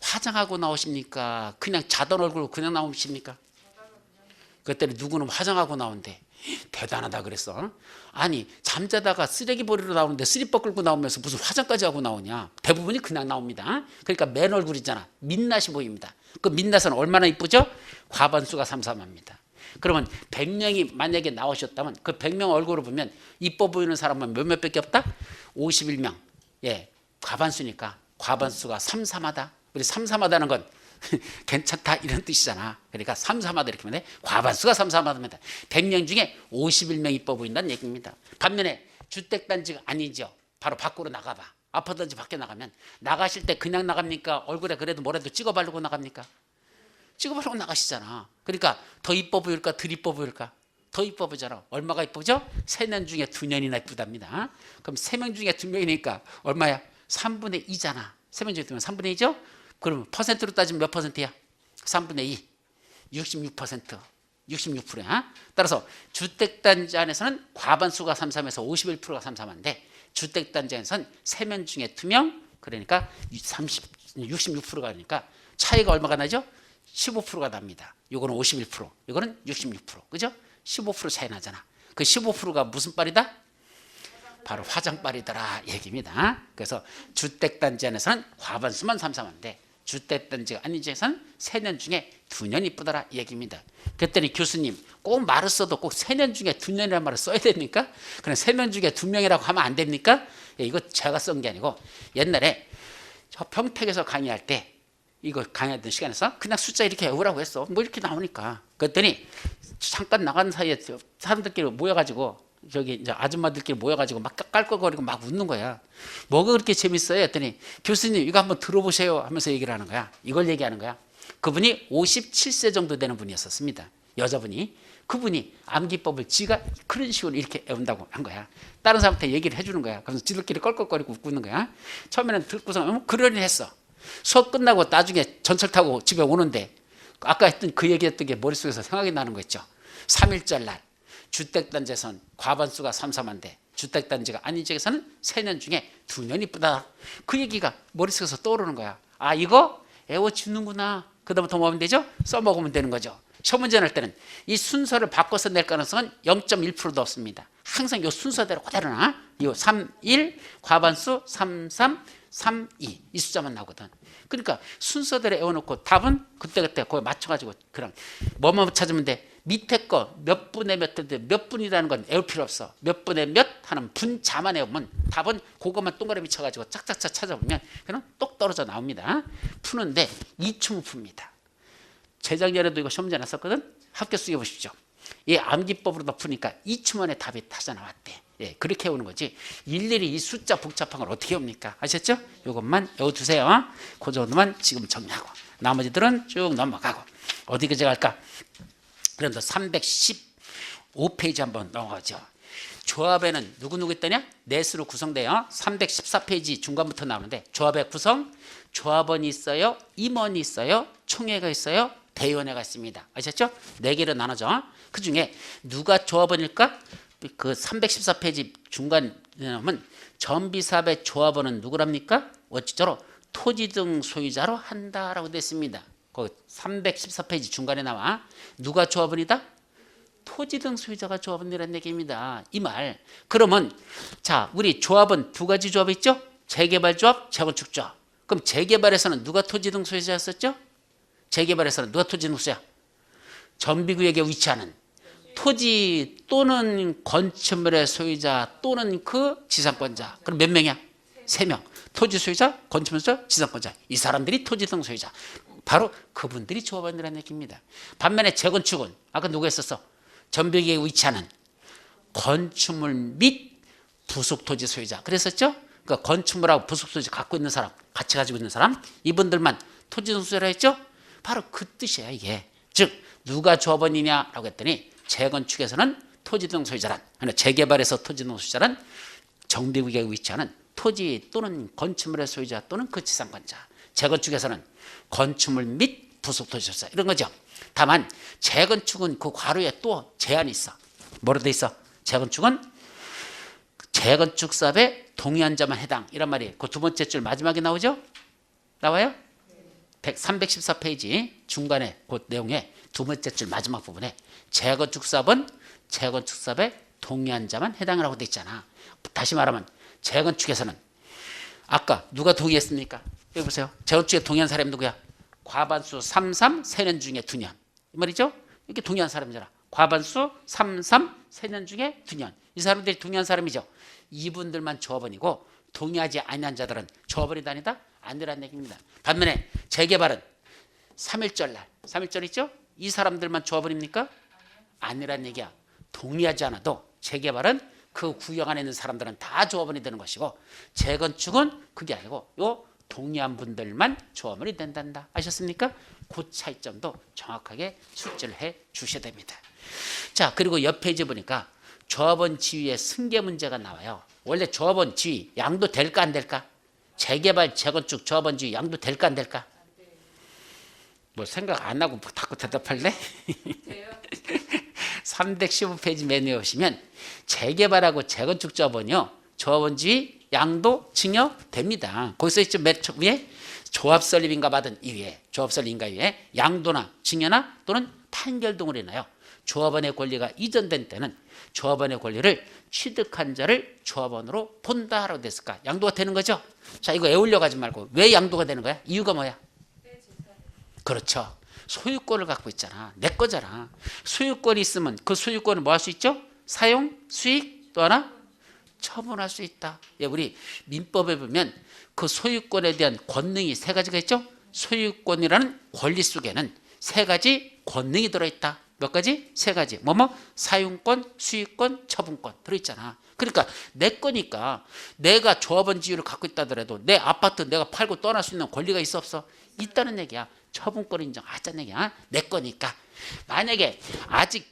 화장하고 나오십니까? 그냥 자던 얼굴로 그냥 나오십니까? 그때는 누구는 화장하고 나온대. 대단하다 그랬어. 아니 잠자다가 쓰레기 버리러 나오는데 쓰리퍼 끌고 나오면서 무슨 화장까지 하고 나오냐. 대부분이 그냥 나옵니다. 그러니까 맨 얼굴이잖아. 민낯이 보입니다. 그 민낯은 얼마나 이쁘죠? 과반수가 3, 3합니다. 그러면 100명이 만약에 나오셨다면 그 100명 얼굴을 보면 이뻐 보이는 사람은 몇몇 밖에 없다? 51명. 과반수니까 과반수가 3, 3하다. 우리 3, 3하다는 건 괜찮다 이런 뜻이잖아. 그러니까 3, 3하다 이렇게 하면 돼. 과반수가 3, 3하다. 100명 중에 51명 이뻐 보인다는 얘기입니다. 반면에 주택단지가 아니죠. 바로 밖으로 나가봐. 아파트단지 밖에 나가면 나가실 때 그냥 나갑니까? 얼굴에 그래도 뭐라도 찍어 바르고 나갑니까? 찍어 바르고 나가시잖아. 그러니까 더 이뻐 보일까? 덜 이뻐 보일까? 더 이뻐 보잖아. 얼마가 이쁘죠? 3년 중에 2년이나 이쁘답니다. 그럼 3명 중에 2명이니까 얼마야? 3분의 2잖아. 3명 중에 2명 3분의 2죠? 그럼 퍼센트로 따지면 몇 퍼센트야? 3분의 2. 66%, 66%야. 따라서 주택단지 안에서는 과반수가 33에서 51%가 33인데 주택단지 안에서는 3명 중에 2명, 그러니까 66%가 되니까 차이가 얼마가 나죠? 15%가 납니다. 요거는 51%, 요거는 66%. 그죠? 15% 차이 나잖아. 그 15%가 무슨 빨이다? 바로 화장빨이더라 얘기입니다. 그래서 주택단지 안에서는 과반수만 33인데 주택단지가 아닌 지에서는 3년 중에 2년 이쁘더라 얘기입니다. 그랬더니 교수님 꼭 말을 써도 꼭 3년 중에 2년이라는 말을 써야 됩니까? 그냥 3명 중에 2명이라고 하면 안 됩니까? 예, 이거 제가 쓴 게 아니고 옛날에 저 평택에서 강의할 때 이거 강의하던 시간에서 그냥 숫자 이렇게 외우라고 했어. 뭐 이렇게 나오니까. 그랬더니 잠깐 나간 사이에 사람들끼리 모여가지고 저기 이제 아줌마들끼리 모여가지고 막 깔깔거리고 막 웃는 거야. 뭐가 그렇게 재밌어요? 했더니 교수님 이거 한번 들어보세요 하면서 얘기를 하는 거야. 이걸 얘기하는 거야. 그분이 57세 정도 되는 분이었었습니다. 여자분이. 그분이 암기법을 지가 그런 식으로 이렇게 외운다고 한 거야. 다른 사람한테 얘기를 해주는 거야. 그래서 지들끼리 껄껄거리고 웃고 있는 거야. 처음에는 듣고서 그러니 했어. 수업 끝나고 나중에 전철 타고 집에 오는데 아까 했던 그 얘기했던 게 머릿속에서 생각이 나는 거 있죠. 3.1절 날 주택단지에서는 과반수가 33인데 주택단지가 아닌 지역에서는 3년 중에 2년 이쁘다. 그 얘기가 머릿속에서 떠오르는 거야. 아 이거 외워주는구나. 그다음부터 뭐 하면 되죠? 써먹으면 되는 거죠. 시험 문제 낼 때는 이 순서를 바꿔서 낼 가능성은 0.1%도 없습니다. 항상 이 순서대로 그대로 나. 이 3, 1, 과반수 3, 3, 3, 2. 이 숫자만 나오거든. 그러니까 순서대로 외워놓고 답은 그때그때 거기에 맞춰가지고 그냥 뭐만 찾으면 돼. 밑에 거 몇 분의 몇 분이라는 건 외울 필요 없어. 몇 분의 몇 하는 분자만 외우면 답은 그것만 동그라미 쳐가지고 짝짝짝 찾아보면 그냥 똑 떨어져 나옵니다. 푸는데 2춤을 풉니다. 재작년에도 이거 시험 문제 났었거든. 합격 숙여 보십시오. 이 암기법으로 푸니까 2춤 안에 답이 타져 나왔대. 예, 그렇게 외우는 거지. 일일이 이 숫자 복잡한 걸 어떻게 외웁니까? 아셨죠? 이것만 외워두세요. 그 정도만 지금 정리하고 나머지들은 쭉 넘어가고 어디까지 갈까? 그런데 315페이지 한번 넘어가죠. 조합에는 누구 있다냐? 넷으로 구성돼요. 314페이지 중간부터 나오는데 조합의 구성, 조합원이 있어요, 임원이 있어요, 총회가 있어요, 대의원회가 있습니다. 아셨죠? 4개로 나눠져. 그 중에 누가 조합원일까? 그 314페이지 중간에 나오면 전비사업의 조합원은 누구랍니까? 어찌저로 토지 등 소유자로 한다라고 되어 있습니다. 거기 314페이지 중간에 나와. 누가 조합원이다? 토지 등 소유자가 조합원이라는 얘기입니다. 이 말. 그러면 자, 우리 조합은 2가지 조합이 있죠? 재개발조합, 재건축조합. 그럼 재개발에서는 누가 토지 등 소유자였었죠? 재개발에서는 누가 토지 등 소유자? 전비구역에 위치하는 토지 또는 건축물의 소유자 또는 그 지상권자. 그럼 몇 명이야? 3명. 토지 소유자, 건축물 소유자, 지상권자. 이 사람들이 토지 등 소유자. 바로 그분들이 조합원이라는 얘기입니다. 반면에 재건축은 아까 누가 했었어? 전비구역에 위치하는 건축물 및 부속토지 소유자. 그랬었죠? 그러니까 건축물하고 부속토지 갖고 있는 사람, 같이 가지고 있는 사람, 이분들만 토지 등 소유자라 했죠? 바로 그 뜻이야 이게. 즉 누가 조합원이냐라고 했더니 재건축에서는 토지 등 소유자란, 재개발에서 토지 등 소유자란 정비구역에 위치하는 토지 또는 건축물의 소유자 또는 그 지상권자. 재건축에서는 건축물 및 부속토지 소유자 이런 거죠. 다만 재건축은 그 괄호에 또 제한이 있어. 뭐로 돼 있어? 재건축은 재건축 사업에 동의한 자만 해당. 이란 말이 그 두 번째 줄 마지막에 나오죠? 나와요? 314페이지 중간에 그 내용에 두 번째 줄 마지막 부분에 재건축 사업은 재건축 사업에 동의한 자만 해당이라고 돼 있잖아. 다시 말하면 재건축에서는 아까 누가 동의했습니까? 여기 보세요. 재건축에 동의한 사람이 누구야? 과반수 33, 3년 중에 2년. 이 말이죠? 이렇게 동의한 사람이잖아. 과반수 33, 3년 중에 2년. 이 사람들이 동의한 사람이죠. 이분들만 조합원이고 동의하지 아니한 자들은 조합원이 아니다? 아니라는 얘기입니다. 반면에 재개발은 3.1절 날, 3.1절 있죠? 이 사람들만 조합원입니까? 아니라는 얘기야. 동의하지 않아도 재개발은 그 구역 안에 있는 사람들은 다 조합원이 되는 것이고 재건축은 그게 아니고 요 동의한 분들만 조합원이 된단다. 아셨습니까? 그 차이점도 정확하게 숙지를 해 주셔야 됩니다. 자, 그리고 옆 페이지 보니까 조합원 지위의 승계 문제가 나와요. 원래 조합원 지위 양도 될까 안 될까? 재개발, 재건축 조합원 지위 양도 될까 안 될까? 뭐 생각 안 하고 자꾸 대답할래? 돼요? 315페이지 맨 위에 오시면 재개발하고 재건축 조합은요. 조합원주의 양도 증여됩니다. 거기서 있죠. 맨 위에 조합 설립인가 받은 이외에 조합 설립인가 이외에 양도나 증여나 또는 판결 등으로 인하여 조합원의 권리가 이전된 때는 조합원의 권리를 취득한 자를 조합원으로 본다라고 됐을까? 양도가 되는 거죠. 자, 이거 애울려 가지 말고 왜 양도가 되는 거야? 이유가 뭐야? 그렇죠. 소유권을 갖고 있잖아. 내 거잖아. 소유권이 있으면 그 소유권을 뭐 할 수 있죠? 사용, 수익, 또 하나 처분할 수 있다. 예, 우리 민법에 보면 그 소유권에 대한 권능이 세 가지가 있죠. 소유권이라는 권리 속에는 세 가지 권능이 들어있다. 몇 가지? 세 가지. 뭐뭐? 사용권, 수익권, 처분권 들어있잖아. 그러니까 내 거니까 내가 조합원 지위를 갖고 있다 하더라도 내 아파트 내가 팔고 떠날 수 있는 권리가 있어 없어? 있다는 얘기야. 처분권 인정하자는 얘기야. 내 거니까. 만약에 아직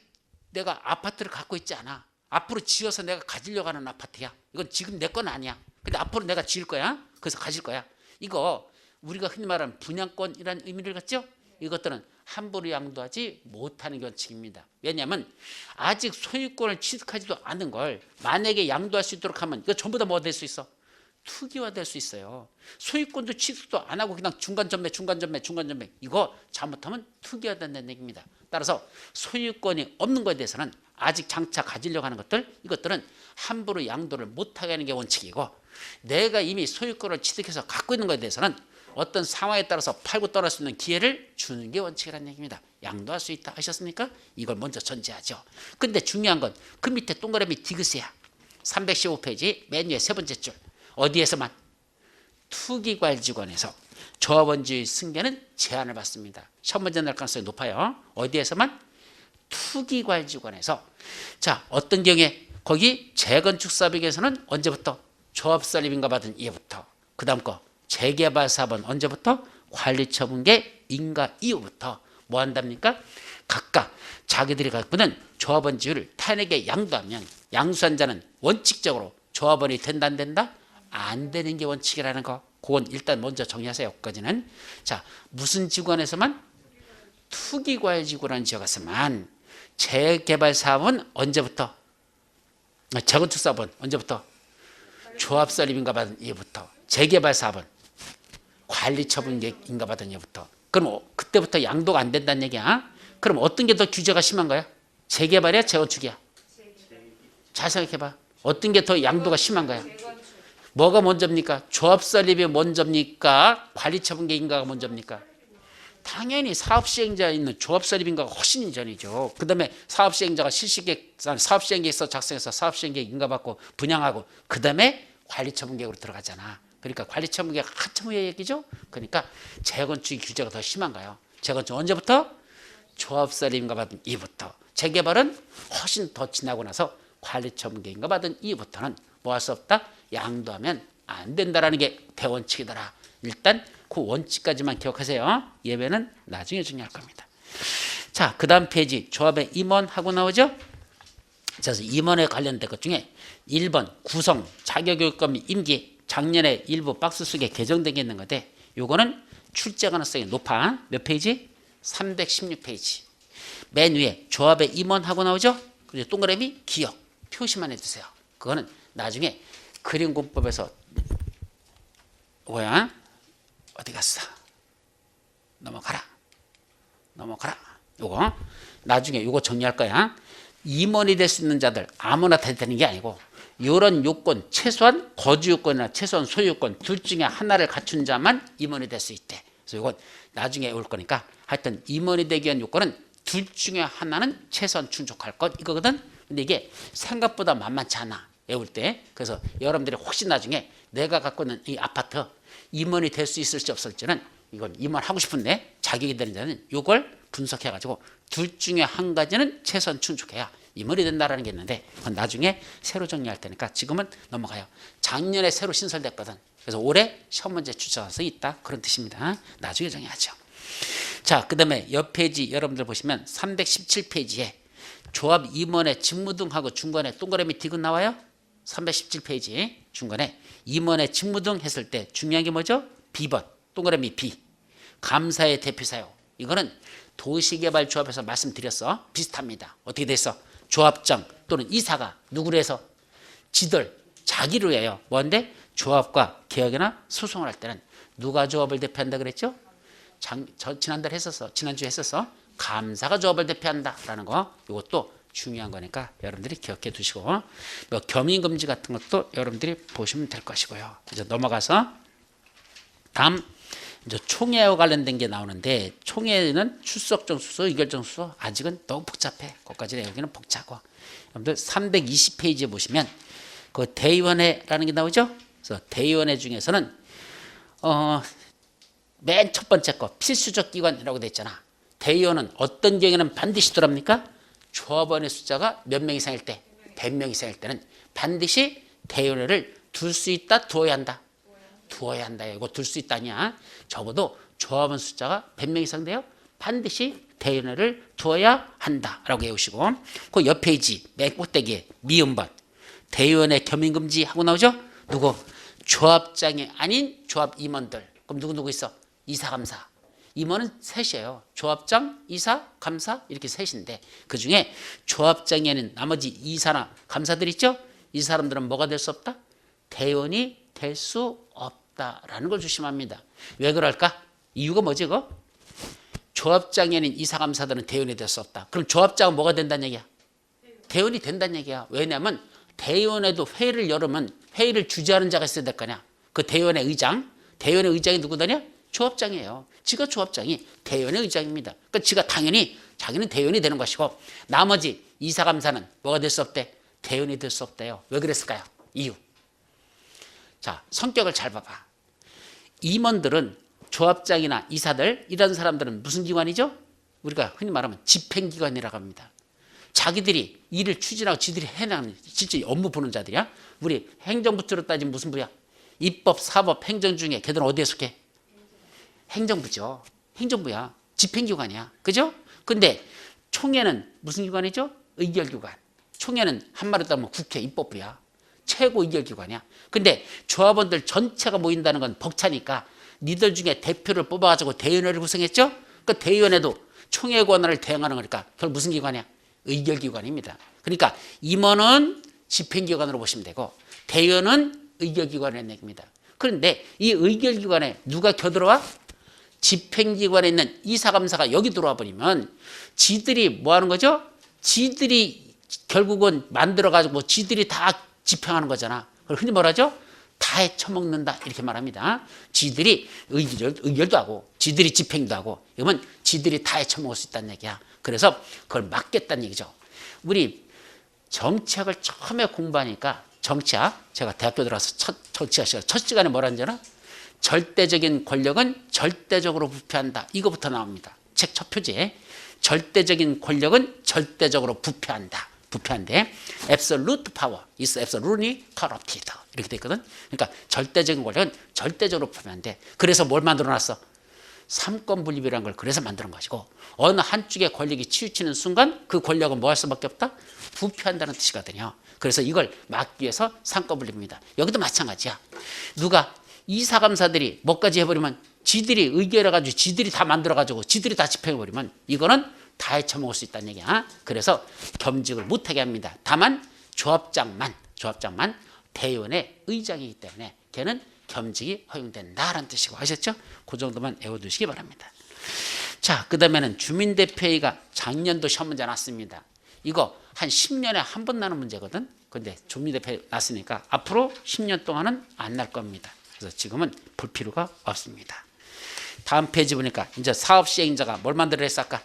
내가 아파트를 갖고 있지 않아. 앞으로 지어서 내가 가지려고 하는 아파트야. 이건 지금 내 건 아니야. 근데 앞으로 내가 지을 거야. 그래서 가질 거야. 이거 우리가 흔히 말하는 분양권이라는 의미를 갖죠. 이것들은 함부로 양도하지 못하는 원칙입니다. 왜냐하면 아직 소유권을 취득하지도 않은 걸 만약에 양도할 수 있도록 하면 이거 전부 다 뭐 될 수 있어? 투기화 될 수 있어요. 소유권도 취득도 안 하고 그냥 중간전매 이거 잘못하면 투기화 된다는 얘기입니다. 따라서 소유권이 없는 것에 대해서는 아직 장차 가지려고 하는 것들 이것들은 함부로 양도를 못하게 하는 게 원칙이고 내가 이미 소유권을 취득해서 갖고 있는 것에 대해서는 어떤 상황에 따라서 팔고 떠날 수 있는 기회를 주는 게 원칙이라는 얘기입니다. 양도할 수 있다 하셨습니까? 이걸 먼저 전제하죠. 근데 중요한 건 그 밑에 동그라미 디귿이야. 315페이지 맨 위에 세 번째 줄. 어디에서만? 투기관리기관에서 조합원주의 승계는 제한을 받습니다. 시험 문제 날 가능성이 높아요. 어디에서만? 투기관리기관에서. 자, 어떤 경우에 거기 재건축 사업에서는 언제부터? 조합 설립인가 받은 이후부터. 그 다음 거 재개발 사업은 언제부터? 관리처분계 인가 이후부터 뭐 한답니까? 각각 자기들이 갖고 있는 조합원주의를 타인에게 양도하면 양수한 자는 원칙적으로 조합원이 된다 안 된다? 안 되는 게 원칙이라는 거. 그건 일단 먼저 정리하세요. 여기까지는. 자, 무슨 지구안에서만? 투기과열지구라는 지역에서만. 재개발 사업은 언제부터? 재건축 사업은 언제부터? 조합 설립인가 받은 이후부터. 재개발 사업은 관리처분인가 받은 이후부터. 그럼 그때부터 양도가 안 된다는 얘기야. 그럼 어떤 게 더 규제가 심한 거야? 재개발이야? 재건축이야? 잘 생각해봐. 어떤 게 더 양도가 심한 거야? 뭐가 먼저입니까? 조합 설립이 먼저입니까? 관리처분계인가가 먼저입니까? 당연히 사업시행자 있는 조합 설립인가가 훨씬 전이죠. 그 다음에 사업시행자가 실시계획, 사업시행계획서 작성해서 사업시행계획 인가받고 분양하고 그 다음에 관리처분계획으로 들어가잖아. 그러니까 관리처분계획 한참 후의 얘기죠. 그러니까 재건축 규제가 더 심한가요? 재건축 언제부터? 조합 설립인가 받은 이후부터. 재개발은 훨씬 더 지나고 나서 관리처분계획인가 받은 이후부터는 뭐 할 수 없다? 양도하면 안 된다라는 게 대원칙이더라. 일단 그 원칙까지만 기억하세요. 예배는 나중에 중요할 겁니다. 자, 그 다음 페이지 조합의 임원하고 나오죠. 그래서 임원에 관련된 것 중에 1번 구성 자격요건 및 임기 작년에 일부 박스 속에 개정된 게 있는 건데 요거는 출제 가능성이 높아. 몇 페이지? 316페이지. 맨 위에 조합의 임원하고 나오죠. 그리고 동그라미 기억 표시만 해주세요. 그거는 나중에 그림공법에서 뭐야? 어디 갔어? 넘어가라. 요거 나중에 요거 정리할 거야. 임원이 될 수 있는 자들 아무나 다 되는 게 아니고 이런 요건 최소한 거주 요건이나 최소한 소유 요건 둘 중에 하나를 갖춘 자만 임원이 될 수 있대. 그래서 이건 나중에 올 거니까 하여튼 임원이 되기 위한 요건은 둘 중에 하나는 최소한 충족할 것 이거거든. 근데 이게 생각보다 만만치 않아. 외울 때. 그래서 여러분들이 혹시 나중에 내가 갖고 있는 이 아파트 임원이 될 수 있을지 없을지는 이건 임원하고 싶은데 자격이 되는 자는 이걸 분석해가지고 둘 중에 한 가지는 최소한 충족해야 임원이 된다라는 게 있는데 그건 나중에 새로 정리할 테니까 지금은 넘어가요. 작년에 새로 신설됐거든. 그래서 올해 시험 문제 추천서 있다 그런 뜻입니다. 나중에 정리하죠. 자, 그 다음에 옆 페이지 여러분들 보시면 317페이지에 조합 임원의 직무 등하고 중간에 동그라미 디귿 나와요. 317페이지 중간에 임원의 직무 등 했을 때 중요한 게 뭐죠? B번 동그라미 B 감사의 대표사요. 이거는 도시개발조합에서 말씀드렸어. 비슷합니다. 어떻게 됐어? 조합장 또는 이사가 누구로 해서 지들 자기로 해요. 뭔데? 조합과 계약이나 소송을 할 때는 누가 조합을 대표한다 그랬죠? 지난달 했었어. 지난주에 했었어. 감사가 조합을 대표한다라는 거. 이것도 중요한 거니까 여러분들이 기억해 두시고 뭐 겸임금지 같은 것도 여러분들이 보시면 될 것이고요. 이제 넘어가서 다음 이제 총회와 관련된 게 나오는데 총회는 출석정 수소, 의결정 수소 아직은 너무 복잡해. 거기까지 여기는 복잡하고 여러분들 320페이지에 보시면 그 대의원회라는 게 나오죠. 그래서 대의원회 중에서는 맨 첫 번째 거 필수적 기관이라고 돼 있잖아. 대의원은 어떤 경우에는 반드시 들어갑니까? 조합원의 숫자가 몇 명 이상일 때 100명 이상일 때는 반드시 대의원회를 둘 수 있다 두어야 한다. 두어야 한다. 이거 둘 수 있다냐. 적어도 조합원 숫자가 100명 이상 돼요. 반드시 대의원회를 두어야 한다라고 외우시고 그 옆 페이지 맨 꼭대기에 미음번 대의원회 겸임금지 하고 나오죠. 누구? 조합장이 아닌 조합 임원들. 그럼 누구 있어? 이사, 감사. 임원은 셋이에요. 조합장, 이사, 감사 이렇게 셋인데 그중에 조합장이 아닌 나머지 이사나 감사들 있죠? 이 사람들은 뭐가 될 수 없다? 대의원이 될 수 없다라는 걸 조심합니다. 왜 그럴까? 이유가 뭐지 그거? 조합장이 아닌 이사, 감사들은 대의원이 될 수 없다. 그럼 조합장은 뭐가 된다는 얘기야? 대의원이 된다는 얘기야. 왜냐하면 대의원에도 회의를 열으면 회의를 주재하는 자가 있어야 될 거냐. 그 대의원의 의장. 대의원의 의장이 누구더냐? 조합장이에요. 지가 조합장이 대의원의 의장입니다. 그러니까 지가 당연히 자기는 대의원이 되는 것이고 나머지 이사, 감사는 뭐가 될 수 없대? 대의원이 될 수 없대요. 왜 그랬을까요? 이유. 자, 성격을 잘 봐봐. 임원들은 조합장이나 이사들 이런 사람들은 무슨 기관이죠? 우리가 흔히 말하면 집행기관이라고 합니다. 자기들이 일을 추진하고 지들이 해나가는 실제 업무 보는 자들이야. 우리 행정부처로 따지면 무슨 부야? 입법, 사법, 행정 중에 걔들은 어디에 속해? 행정부죠. 행정부야. 집행기관이야. 그죠? 근데 총회는 무슨 기관이죠? 의결기관. 총회는 한마디로 따면 국회 입법부야. 최고 의결기관이야. 근데 조합원들 전체가 모인다는 건 벅차니까 니들 중에 대표를 뽑아가지고 대의원회를 구성했죠? 그 대의원회도 총회 권한을 대행하는 거니까 결국 무슨 기관이야? 의결기관입니다. 그러니까 임원은 집행기관으로 보시면 되고 대의원은 의결기관이라는 얘기입니다. 그런데 이 의결기관에 누가 겨들어와? 집행기관에 있는 이사감사가 여기 들어와 버리면 지들이 뭐 하는 거죠? 지들이 결국은 만들어가지고 지들이 다 집행하는 거잖아. 그걸 흔히 뭐라죠? 다 해쳐먹는다 이렇게 말합니다. 지들이 의결도 하고 지들이 집행도 하고 이러면 지들이 다 해쳐먹을 수 있다는 얘기야. 그래서 그걸 막겠다는 얘기죠. 우리 정치학을 처음에 공부하니까 정치학 제가 대학교 들어가서 첫 시간에 뭐라는지 알아? 절대적인 권력은 절대적으로 부패한다. 이거부터 나옵니다. 책 첫 표지에 절대적인 권력은 절대적으로 부패한다. 부패한데 absolute power is absolutely corrupted 이렇게 돼 있거든. 그러니까 절대적인 권력은 절대적으로 부패한데 그래서 뭘 만들어놨어? 삼권분립이라는 걸 그래서 만드는 것이고 어느 한쪽의 권력이 치우치는 순간 그 권력은 뭐 할 수밖에 없다? 부패한다는 뜻이거든요. 그래서 이걸 막기 위해서 삼권분립입니다. 여기도 마찬가지야. 누가 이사감사들이 뭐까지 해버리면 지들이 의결해가지고 지들이 다 만들어가지고 지들이 다 집행해버리면 이거는 다 해쳐먹을 수 있다는 얘기야. 그래서 겸직을 못하게 합니다. 다만 조합장만 대의원의 의장이기 때문에 걔는 겸직이 허용된다라는 뜻이고 아셨죠? 그 정도만 외워두시기 바랍니다. 자, 그 다음에는 주민대표회의가 작년도 시험 문제 났습니다. 이거 한 10년에 한 번 나는 문제거든. 근데 주민대표회의 났으니까 앞으로 10년 동안은 안 날 겁니다. 그래서 지금은 볼 필요가 없습니다. 다음 페이지 보니까 이제 사업시행자가 뭘 만들어 했어 아까?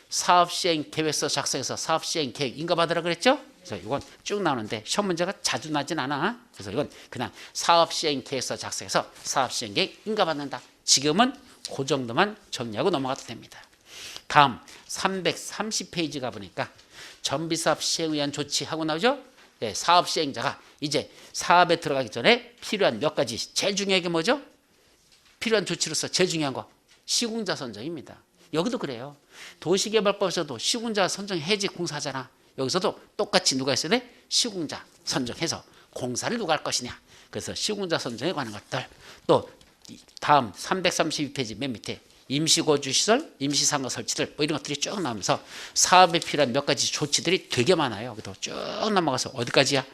사업시행 계획서 작성해서 사업시행 계획 인가받으라 그랬죠? 그래서 이건 쭉 나오는데 시험 문제가 자주 나진 않아. 그래서 이건 그냥 사업시행 계획서 작성해서 사업시행 계획 인가받는다. 지금은 그 정도만 정리하고 넘어가도 됩니다. 다음 330페이지 가보니까 정비사업 시행을 위한 조치하고 나오죠? 네, 사업 시행자가 이제 사업에 들어가기 전에 필요한 몇 가지 제일 중요한 게 뭐죠? 필요한 조치로서 제일 중요한 거 시공자 선정입니다. 여기도 그래요. 도시개발법에서도 시공자 선정 해지 공사잖아. 여기서도 똑같이 누가 있어야 돼? 시공자 선정해서 공사를 누가 할 것이냐. 그래서 시공자 선정에 관한 것들 또 다음 332페이지 맨 밑에 임시거주시설, 임시상가 설치들 뭐 이런 것들이 쭉 나오면서 사업에 필요한 몇 가지 조치들이 되게 많아요. 그래도 쭉 넘어가서 어디까지야?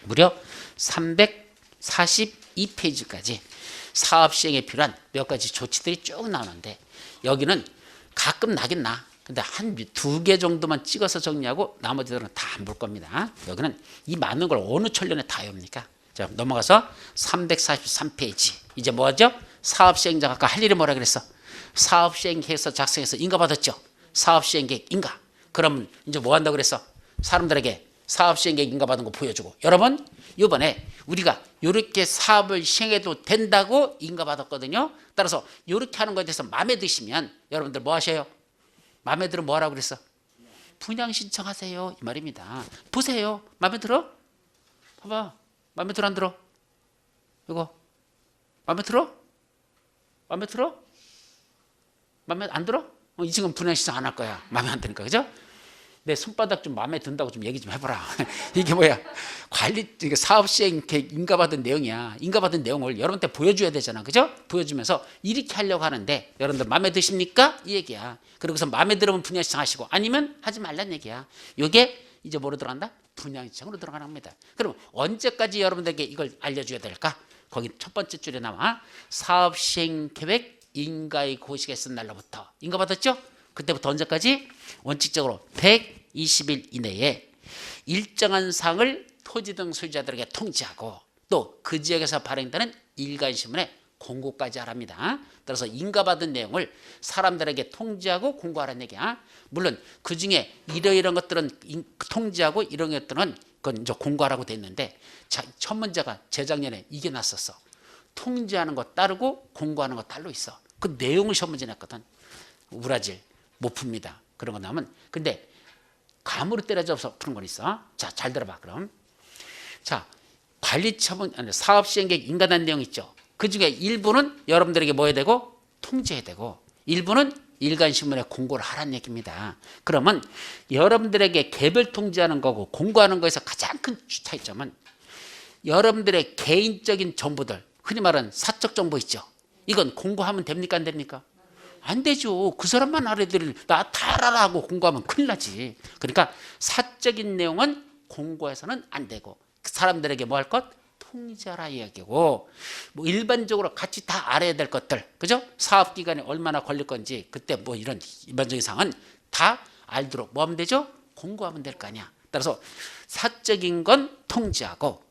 무려 342페이지까지 사업 시행에 필요한 몇 가지 조치들이 쭉 나오는데 여기는 가끔 나긴 나. 근데 한 두 개 정도만 찍어서 정리하고 나머지들은 다 안 볼 겁니다. 여기는 이 많은 걸 어느 천년에 다 외웁니까? 자, 넘어가서 343페이지. 이제 뭐죠? 사업 시행자가 아까 할 일이 뭐라 그랬어? 사업 시행 계획서 작성해서 인가 받았죠? 사업 시행 계획 인가. 그러면 이제 뭐 한다고 그랬어? 사람들에게 사업 시행 계획 인가 받은 거 보여주고. 여러분, 이번에 우리가 이렇게 사업을 시행해도 된다고 인가 받았거든요. 따라서 이렇게 하는 거에 대해서 마음에 드시면 여러분들 뭐 하셔요? 마음에 들어 뭐 하라고 그랬어? 분양 신청하세요. 이 말입니다. 보세요. 마음에 들어? 봐봐. 마음에 들어 안 들어? 이거 마음에 들어? 마음에 들어? 마음에 안 들어? 이 친구는 분양 신청 안 할 거야. 마음에 안 드니까. 그죠? 내 손바닥 좀 마음에 든다고 좀 얘기 좀 해보라. 이게 뭐야? 관리 사업 시행 인가받은 내용이야. 인가받은 내용을 여러분한테 보여줘야 되잖아. 그죠? 보여주면서 이렇게 하려고 하는데 여러분들 마음에 드십니까? 이 얘기야. 그러고서 마음에 들으면 분양 신청하시고 아니면 하지 말란 얘기야. 이게 이제 뭐로 들어간다? 분양 신청으로 들어가는 겁니다. 그럼 언제까지 여러분들에게 이걸 알려줘야 될까? 거기 첫 번째 줄에 나와 사업 시행 계획 인가의 고시가 쓴 날로부터 인가 받았죠? 그때부터 언제까지? 원칙적으로 120일 이내에 일정한 사항을 토지 등 소유자들에게 통지하고 또 그 지역에서 발행되는 일간신문에 공고까지 하랍니다. 따라서 인가받은 내용을 사람들에게 통지하고 공고하라는 얘기야. 물론 그 중에 이러이러한 것들은 통지하고 이런 것들은 그건 이제 공고하라고 돼 있는데 첫 문제가 재작년에 이게 났었어. 통지하는 거 따르고 공고하는 거 따로 있어. 그 내용을 시험 문제 냈거든. 우라질 못 풉니다. 그런 거 나오면. 근데 감으로 때려줘서 푸는 건 있어. 자, 잘 들어봐. 그럼 자, 관리처분 사업 시행계획 인가된 내용 있죠. 그 중에 일부는 여러분들에게 뭐 해야 되고 통지해야 되고 일부는 일간신문에 공고를 하라는 얘기입니다. 그러면 여러분들에게 개별 통지하는 거고 공고하는 거에서 가장 큰 차이점은 여러분들의 개인적인 정보들 흔히 말하는 사적 정보 있죠. 이건 공고하면 됩니까 안 됩니까? 안 되죠. 그 사람만 알아야 될, 나 다 알아라 하고 공고하면 큰일 나지. 그러니까 사적인 내용은 공고해서는 안 되고 사람들에게 뭐 할 것? 통지하라 이야기고 뭐 일반적으로 같이 다 알아야 될 것들 그죠? 사업 기간이 얼마나 걸릴 건지 그때 뭐 이런 일반적인 사항은 다 알도록 뭐 하면 되죠? 공고하면 될 거 아니야. 따라서 사적인 건 통지하고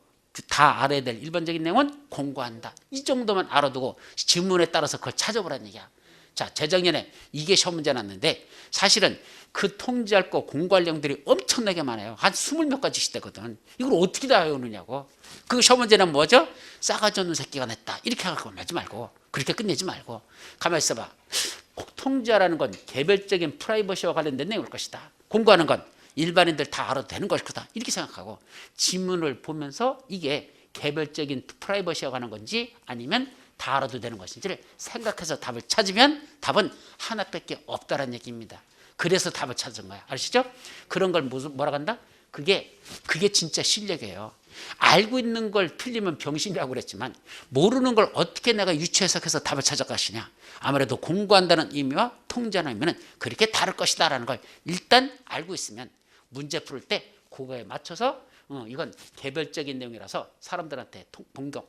다 알아야 될 일반적인 내용은 공고한다. 이 정도만 알아두고 지문에 따라서 그걸 찾아보라는 얘기야. 자, 재작년에 이게 시험 문제 났는데 사실은 그 통지할 거 공고할 내용들이 엄청나게 많아요. 한 20몇 가지씩 되거든. 이걸 어떻게 다 외우느냐고. 그 시험 문제는 뭐죠? 싸가지 없는 새끼가 냈다. 이렇게 하고 하지 말고 그렇게 끝내지 말고 가만히 있어봐. 꼭 통지하라는 건 개별적인 프라이버시와 관련된 내용일 것이다. 공고하는 건 일반인들 다 알아도 되는 것일 거다. 이렇게 생각하고 지문을 보면서 이게 개별적인 프라이버시와 관한 건지 아니면 다 알아도 되는 것인지를 생각해서 답을 찾으면 답은 하나밖에 없다는 얘기입니다. 그래서 답을 찾은 거야. 아시죠? 그런 걸 뭐라고 한다? 그게 진짜 실력이에요. 알고 있는 걸 틀리면 병신이라고 그랬지만 모르는 걸 어떻게 내가 유추 해석해서 답을 찾아가시냐. 아무래도 공부한다는 의미와 통제하는 의미는 그렇게 다를 것이다라는 걸 일단 알고 있으면 문제 풀 때 그거에 맞춰서 이건 개별적인 내용이라서 사람들한테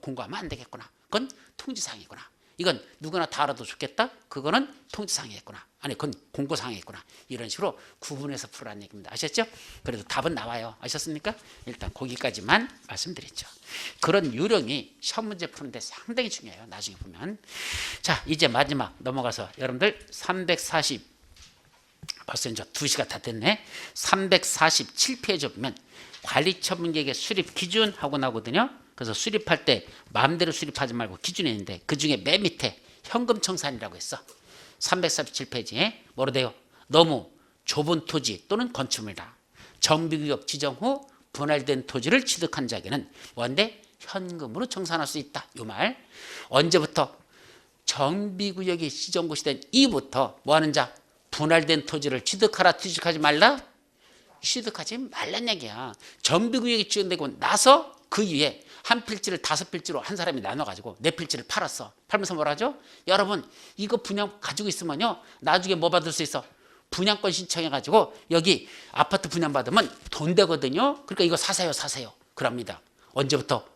공고하면 안 되겠구나. 그건 통지사항이구나. 이건 누구나 다 알아도 좋겠다. 그거는 통지사항이겠구나. 아니 그건 공고사항이겠구나. 이런 식으로 구분해서 풀라는 얘기입니다. 아셨죠? 그래도 답은 나와요. 아셨습니까? 일단 거기까지만 말씀드렸죠. 그런 요령이 시험 문제 푸는데 상당히 중요해요. 나중에 보면. 자, 이제 마지막 넘어가서 여러분들 340 벌써 이제 2시가 다 됐네. 347페이지 보면 관리처분계획의 수립 기준 하고 나오거든요. 그래서 수립할 때 마음대로 수립하지 말고 기준이 있는데 그중에 맨 밑에 현금 청산이라고 했어. 347페이지에 뭐로 돼요? 너무 좁은 토지 또는 건축물이다. 정비구역 지정 후 분할된 토지를 취득한 자에게는 뭔데? 현금으로 청산할 수 있다. 이 말. 언제부터? 정비구역이 지정고시 된 이후부터 뭐 하는 자? 분할된 토지를 취득하라 취득하지 말라? 취득하지 말란 얘기야. 정비구역이 지정되고 나서 그 이후에 한 필지를 5필지로 한 사람이 나눠가지고 4필지를 팔았어. 팔면서 뭐라 하죠? 여러분 이거 분양 가지고 있으면요 나중에 뭐 받을 수 있어? 분양권 신청해가지고 여기 아파트 분양받으면 돈 되거든요. 그러니까 이거 사세요. 그럽니다. 언제부터?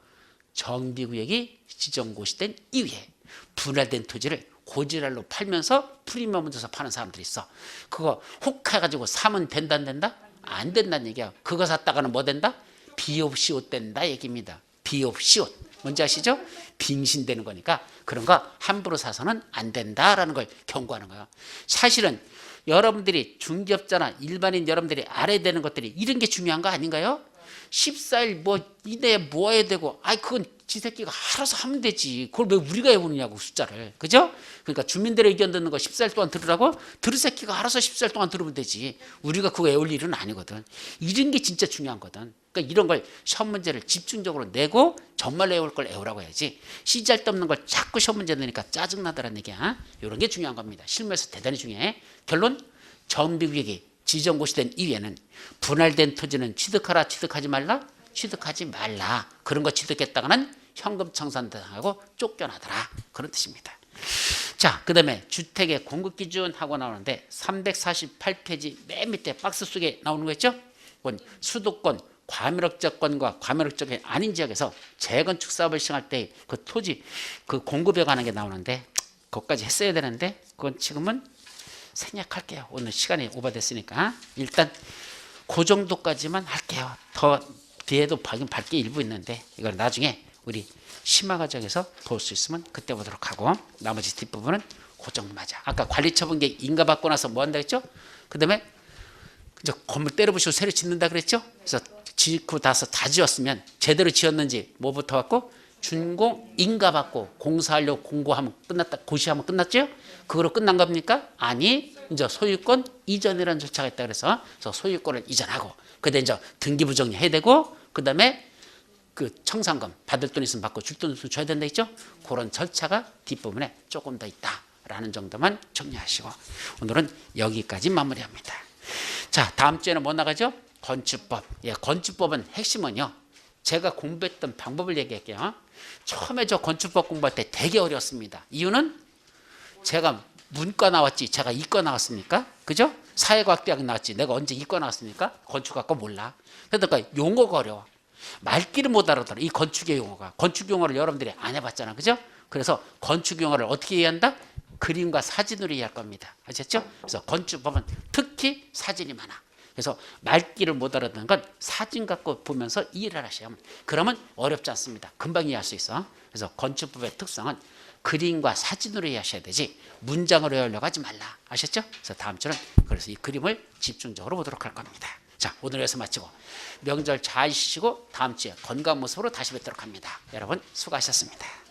정비구역이 지정고시 된 이후에 분할된 토지를 고지랄로 팔면서 프리미엄을 줘서 파는 사람들이 있어. 그거 혹 해가지고 사면 된다 안 된다? 안 된다는 얘기야. 그거 샀다가는 뭐 된다? 비옵시옷 된다 얘기입니다. 비옵시옷. 뭔지 아시죠? 빙신되는 거니까 그런 거 함부로 사서는 안 된다라는 걸 경고하는 거야. 사실은 여러분들이 중개업자나 일반인 여러분들이 알아야 되는 것들이 이런 게 중요한 거 아닌가요? 14일 뭐 이내에 뭐 해야 되고 그건 지 새끼가 알아서 하면 되지. 그걸 왜 우리가 해보느냐고 숫자를. 그죠? 그러니까 주민들의 의견 듣는 거 14일 동안 들으라고? 들을 새끼가 알아서 14일 동안 들으면 되지. 우리가 그거 외울 일은 아니거든. 이런 게 진짜 중요한 거든. 그러니까 이런 걸 시험 문제를 집중적으로 내고 정말 외울 걸 외우라고 해야지. 시잘데없는 걸 자꾸 시험 문제 내니까 짜증나더란 얘기야. 이런 게 중요한 겁니다. 실무에서 대단히 중요해. 결론 정비구역이 지정고시된 이후에는 분할된 토지는 취득하지 말라? 취득하지 말라. 그런 거 취득했다가는 현금 청산당하고 쫓겨나더라. 그런 뜻입니다. 자, 그 다음에 주택의 공급 기준 하고 나오는데 348페이지 맨 밑에 박스 속에 나오는 거 있죠? 그건 수도권, 과밀업자권과 과밀업자권이 아닌 지역에서 재건축 사업을 시행할 때 그 토지 그 공급에 관한 게 나오는데 그것까지 했어야 되는데 그건 지금은 생략할게요. 오늘 시간이 오버됐으니까 일단 그 정도까지만 할게요. 더 뒤에도 밝게 일부 있는데 이걸 나중에 우리 심화 과정에서 볼 수 있으면 그때 보도록 하고 나머지 뒷부분은 그 정도 맞아. 아까 관리처분계 인가받고 나서 뭐 한다 했죠? 그 다음에 건물 때려부시고 새로 짓는다 그랬죠? 그래서 짓고 나서 다 지었으면 제대로 지었는지 뭐부터 갖고 준공 인가받고 공사하려고 공고하면 끝났다. 고시하면 끝났죠? 그거로 끝난 겁니까? 아니 이제 소유권 이전이라는 절차가 있다 그래서 소유권을 이전하고 그다음에 이제 등기부정리 해야 되고 그다음에 그 청산금 받을 돈 있으면 받고 줄 돈 있으면 줘야 된다 했죠? 그런 절차가 뒷부분에 조금 더 있다라는 정도만 정리하시고 오늘은 여기까지 마무리합니다. 자, 다음 주에는 뭐 나가죠? 건축법. 예, 건축법은 핵심은요. 제가 공부했던 방법을 얘기할게요. 처음에 저 건축법 공부할 때 되게 어려웠습니다. 이유는 제가 문과 나왔지 제가 이과 나왔습니까? 그죠? 사회과학대학 나왔지 내가 언제 이과 나왔습니까? 건축학과 몰라. 그러니까 용어가 어려워. 말귀를 못 알아들어. 이 건축의 용어가. 건축 용어를 여러분들이 안 해봤잖아. 그죠? 그래서 건축 용어를 어떻게 이해한다? 그림과 사진으로 이해할 겁니다. 아셨죠? 그래서 건축법은 특히 사진이 많아. 그래서 말귀를 못 알아듣는 건 사진 갖고 보면서 이해를 하시면 그러면 어렵지 않습니다. 금방 이해할 수 있어. 그래서 건축법의 특성은 그림과 사진으로 이해하셔야 되지 문장으로 이해하려고 하지 말라. 아셨죠? 그래서 다음 주는 그래서 이 그림을 집중적으로 보도록 할 겁니다. 자, 오늘 여기서 마치고 명절 잘 쉬시고 다음 주에 건강한 모습으로 다시 뵙도록 합니다. 여러분 수고하셨습니다.